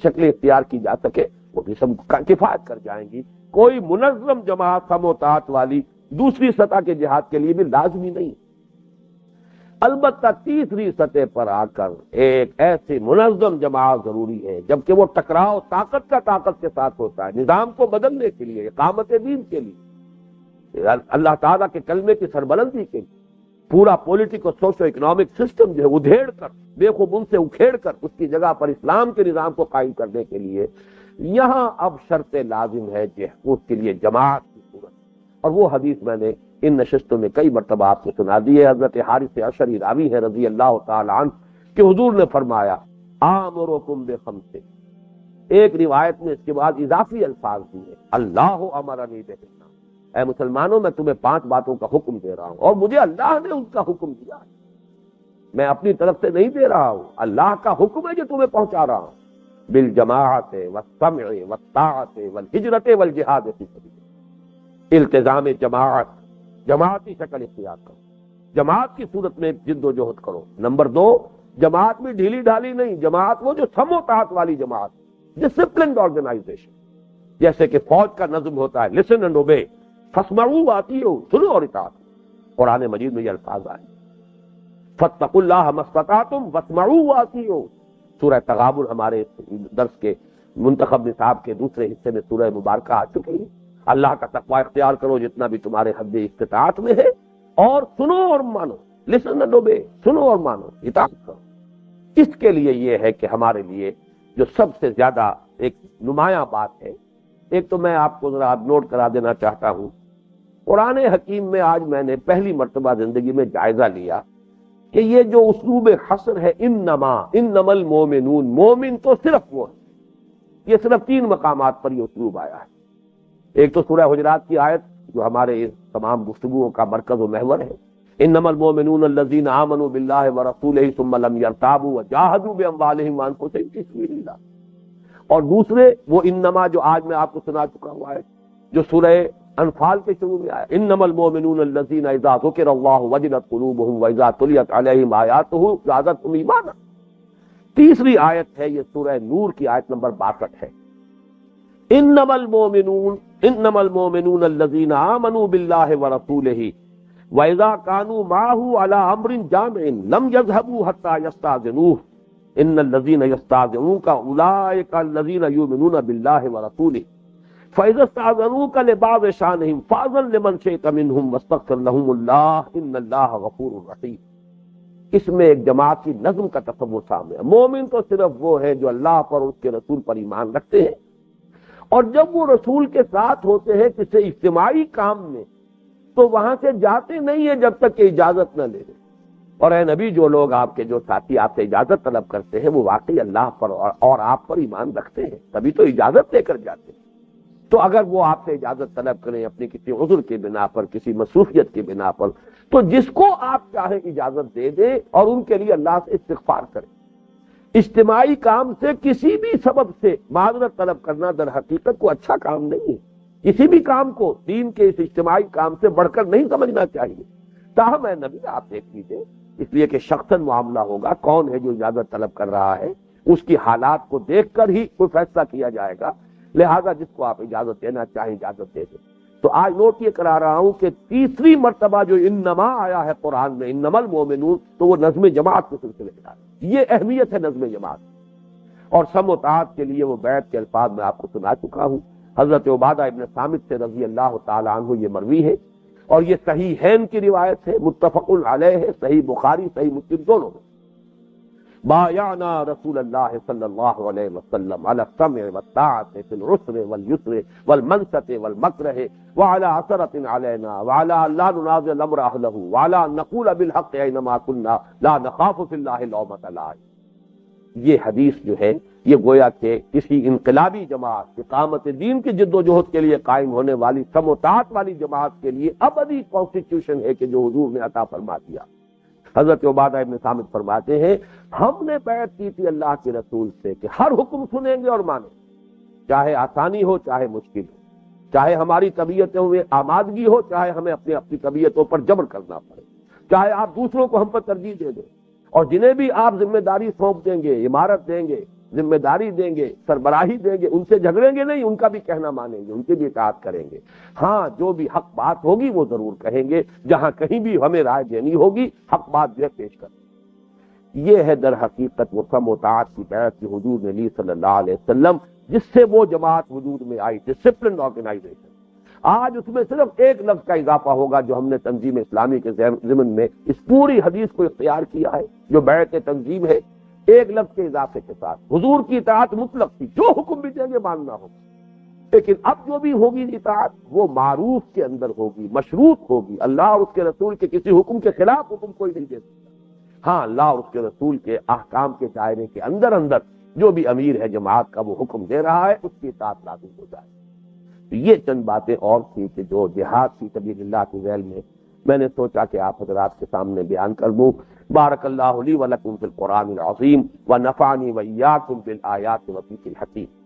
شکلیں اختیار کی جا سکے وہ بھی سب کفایت کر جائیں گی. کوئی منظم جماعت سم و طاعت والی دوسری سطح کے جہاد کے لیے بھی لازمی نہیں. البتہ تیسری سطح پر آ کر ایک ایسی منظم جماعت ضروری ہے، جبکہ وہ ٹکراؤ طاقت کے ساتھ ہوتا ہے، نظام کو بدلنے کے لیے، اقامت دین کے لیے، اللہ تعالیٰ کے کلمے کی سربلندی کے لیے. پورا پولیٹیکل سوشو اکنامک سسٹم جو ہے ادھیڑ کر، بے خوب ان سے اکھیڑ کر اس کی جگہ پر اسلام کے نظام کو قائم کرنے کے لیے یہاں اب شرط لازم ہے کہ اس کے لیے جماعت کی صورت. اور وہ حدیث میں نے ان نشستوں میں کئی مرتبہ آپ کو سنا دی ہے. حضرت حارث اشعری راوی ہے رضی اللہ تعالی عنہ کہ حضور نے فرمایا آمرکم بخمس، ایک روایت میں اس کے بعد اضافی الفاظ دیے، اللہ امرنی بہن، اے مسلمانوں میں تمہیں 5 باتوں کا حکم دے رہا ہوں، اور مجھے اللہ نے ان کا حکم دیا ہے، میں اپنی طرف سے نہیں دے رہا ہوں، اللہ کا حکم ہے جو تمہیں پہنچا رہا ہوں، بالجماعت والسمع والطاعت والہجرت والجہاد فی سبیل، التزام جماعت، جماعتی شکل اختیار کرو، جماعت کی صورت میں جد و جہد کرو۔ نمبر 2، جماعت میں ڈھیلی ڈھالی نہیں، جماعت وہ جو سم و طاعت والی جماعت، ڈسپلنڈ آرگنائزیشن، جیسے کہ فوج کا نظم ہوتا ہے، لسن اینڈ اوبے، فاسمعوا واطیعوا، سنو اور اطاعت۔ قرآن مجید میں یہ الفاظ آئے، فاتقوا اللہ ما استطعتم واسمعوا واطیعوا۔ سورہ تغابن ہمارے درس کے منتخب نصاب کے دوسرے حصے میں سورہ مبارکہ آ چکی ہے۔ اللہ کا تقوی اختیار کرو جتنا بھی تمہارے حد استطاعت میں ہے، اور سنو اور مانو، لسن اینڈ اوبے، سنو اور مانو، اطاعت کرو۔ اس کے لیے یہ ہے کہ ہمارے لیے جو سب سے زیادہ ایک نمایاں بات ہے، ایک تو میں آپ کو ذرا نوٹ کرا دینا چاہتا ہوں، قرآن حکیم میں آج میں نے پہلی مرتبہ زندگی میں جائزہ لیا کہ یہ جو اسلوب حصر ہے، انما المومنون، مومن تو صرف وہ ہے، یہ صرف 3 مقامات پر یہ اسلوب آیا ہے۔ ایک تو سورہ حجرات کی آیت جو ہمارے اس تمام گفتگوؤں کا مرکز و محور ہے، انما المومنون الذین آمنوا باللہ ورسولہ ثم لم یرتابوا وجاہدوا باموالہم وانفسہم فی سبیل اللہ، اور دوسرے وہ انما جو آج میں آپ کو سنا چکا ہوا ہے، جو سورہ انفال کے شروع میں آیا، انما المومنون الذین اذا ذکر اللہ وجلت قلوبہم واذا تلیت علیہم آیاتہ زادتہم ایمانا۔ تیسری آیت ہے، یہ سورہ نور کی آیت نمبر 62 ہے، انما المومنون الذین آمنوا باللہ ورسولہ وَإِذَا كَانُوا مَعَهُ عَلَىٰ أَمْرٍ جَامِعٍ لَمْ يَذْهَبُوا حَتَّىٰ يَسْتَأْذِنُوهُ إِنَّ الَّذِينَ يَسْتَأْذِنُونَكَ أُولَٰئِكَ الَّذِينَ يُؤْمِنُونَ بِاللَّهِ وَرَسُولِهِ فَإِذَا اسْتَأْذَنُوكَ لِبَعْضِ شَأْنِهِمْ فَأْذَن لِّمَن شِئْتَ مِنْهُمْ وَاسْتَغْفِرْ لَهُمُ اللَّهُ إِنَّ اللَّهَ غَفُورٌ رَّحِيمٌ۔ اس میں ایک جماعت کی نظم کا تصور سامنے ہے۔ مومن تو صرف وہ ہے جو اللہ پر اور اس کے رسول پر ایمان رکھتے ہیں، اور جب وہ رسول کے ساتھ ہوتے ہیں کسی اجتماعی کام میں تو وہاں سے جاتے نہیں ہیں جب تک کہ اجازت نہ لے لیں، اور اے نبی جو لوگ آپ کے جو ساتھی آپ سے اجازت طلب کرتے ہیں وہ واقعی اللہ پر اور آپ پر ایمان رکھتے ہیں، تبھی تو اجازت لے کر جاتے ہیں۔ تو اگر وہ آپ سے اجازت طلب کریں اپنی کسی عذر کی بنا پر، کسی مصروفیت کی بنا پر، تو جس کو آپ چاہیں اجازت دے دیں اور ان کے لیے اللہ سے استغفار کریں۔ اجتماعی کام سے کسی بھی سبب سے معذرت طلب کرنا در حقیقت کو اچھا کام نہیں ہے، کسی بھی کام کو دین کے اس اجتماعی کام سے بڑھ کر نہیں سمجھنا چاہیے۔ تاہم اے نبی آپ دیکھ لیجیے، اس لیے کہ شخصاً معاملہ ہوگا، کون ہے جو اجازت طلب کر رہا ہے، اس کی حالات کو دیکھ کر ہی کوئی فیصلہ کیا جائے گا، لہذا جس کو آپ اجازت دینا چاہیں اجازت دے دیں۔ تو آج نوٹ یہ کرا رہا ہوں کہ تیسری مرتبہ جو انما آیا ہے قرآن میں، انما المومنون، تو وہ نظم جماعت کے سلسلے میں آیا۔ یہ اہمیت ہے نظم جماعت، اور سم و طاعت کے لیے وہ بیعت کے الفاظ میں آپ کو سنا چکا ہوں۔ حضرت عبادہ ابن صامت سے رضی اللہ تعالی عنہ یہ مروی ہے، اور یہ صحیحین کی روایت ہے، متفق علیہ ہے، صحیح بخاری صحیح مسلم دونوں میں۔ بایعنا رسول اللہ صلی اللہ علیہ وسلم علی السمع والطاعة فی العسر والیسر والمنشط والمکرہ وعلی عثرۃ علینا وعلی ان لا ننازع الامر اہلہ وعلی ان نقول بالحق اینما کنا لا نخاف فی اللہ لومۃ لائم۔ یہ حدیث جو ہے یہ گویا کہ کسی انقلابی جماعت، اقامت دین کی جد و جہد کے لیے قائم ہونے والی سم و طاعت والی جماعت کے لیے ابدی کانسٹیٹیوشن ہے کہ جو حضور نے عطا فرما دیا۔ حضرت عبادہ ابن صامت فرماتے ہیں، ہم نے بیعت کی تھی اللہ کے رسول سے کہ ہر حکم سنیں گے اور مانیں، چاہے آسانی ہو چاہے مشکل ہو، چاہے ہماری طبیعتوں میں آمادگی ہو چاہے ہمیں اپنی طبیعتوں پر جبر کرنا پڑے، چاہے آپ دوسروں کو ہم پر ترجیح دے دیں، اور جنہیں بھی آپ ذمہ داری سونپ دیں گے، عمارت دیں گے، ذمہ داری دیں گے، سربراہی دیں گے، ان سے جھگڑیں گے نہیں، ان کا بھی کہنا مانیں گے، ان کی بھی اطاعت کریں گے۔ ہاں جو بھی حق بات ہوگی وہ ضرور کہیں گے، جہاں کہیں بھی ہمیں رائے دینی ہوگی حق بات جو ہے پیش کریں۔ یہ ہے در حقیقت وہ سم و طاعت کی بیعت کی حضور نے لی صلی اللہ علیہ وسلم، جس سے وہ جماعت وجود میں آئی، ڈسپلن آرگنائزیشن۔ آج اس میں صرف ایک لفظ کا اضافہ ہوگا جو ہم نے تنظیم اسلامی کے ضمن میں اس پوری حدیث کو اختیار کیا ہے، جو بیعت تنظیم ہے، ایک لفظ کے اضافے کے ساتھ حضور کی اطاعت مطلق تھی، جو حکم بھی دیں گے ماننا ہوگا، لیکن اب جو بھی ہوگی اطاعت وہ معروف کے اندر ہوگی، مشروط ہوگی، اللہ اور اس کے رسول کے کسی حکم کے خلاف حکم کوئی نہیں دے سکتا۔ ہاں اللہ اور اس کے رسول کے احکام کے دائرے کے اندر جو بھی امیر ہے جماعت کا وہ حکم دے رہا ہے اس کی اطاعت لازم ہو جائے۔ تو یہ چند باتیں اور تھی کہ جو جہاد فی سبیل اللہ کی ذیل میں نے سوچا کہ آپ حضرات کے سامنے بیان کر دوں۔ بارک اللہ لی ولکم فی القرآن العظیم ونفعنی وإیاکم بالآیات والذکر الحکیم۔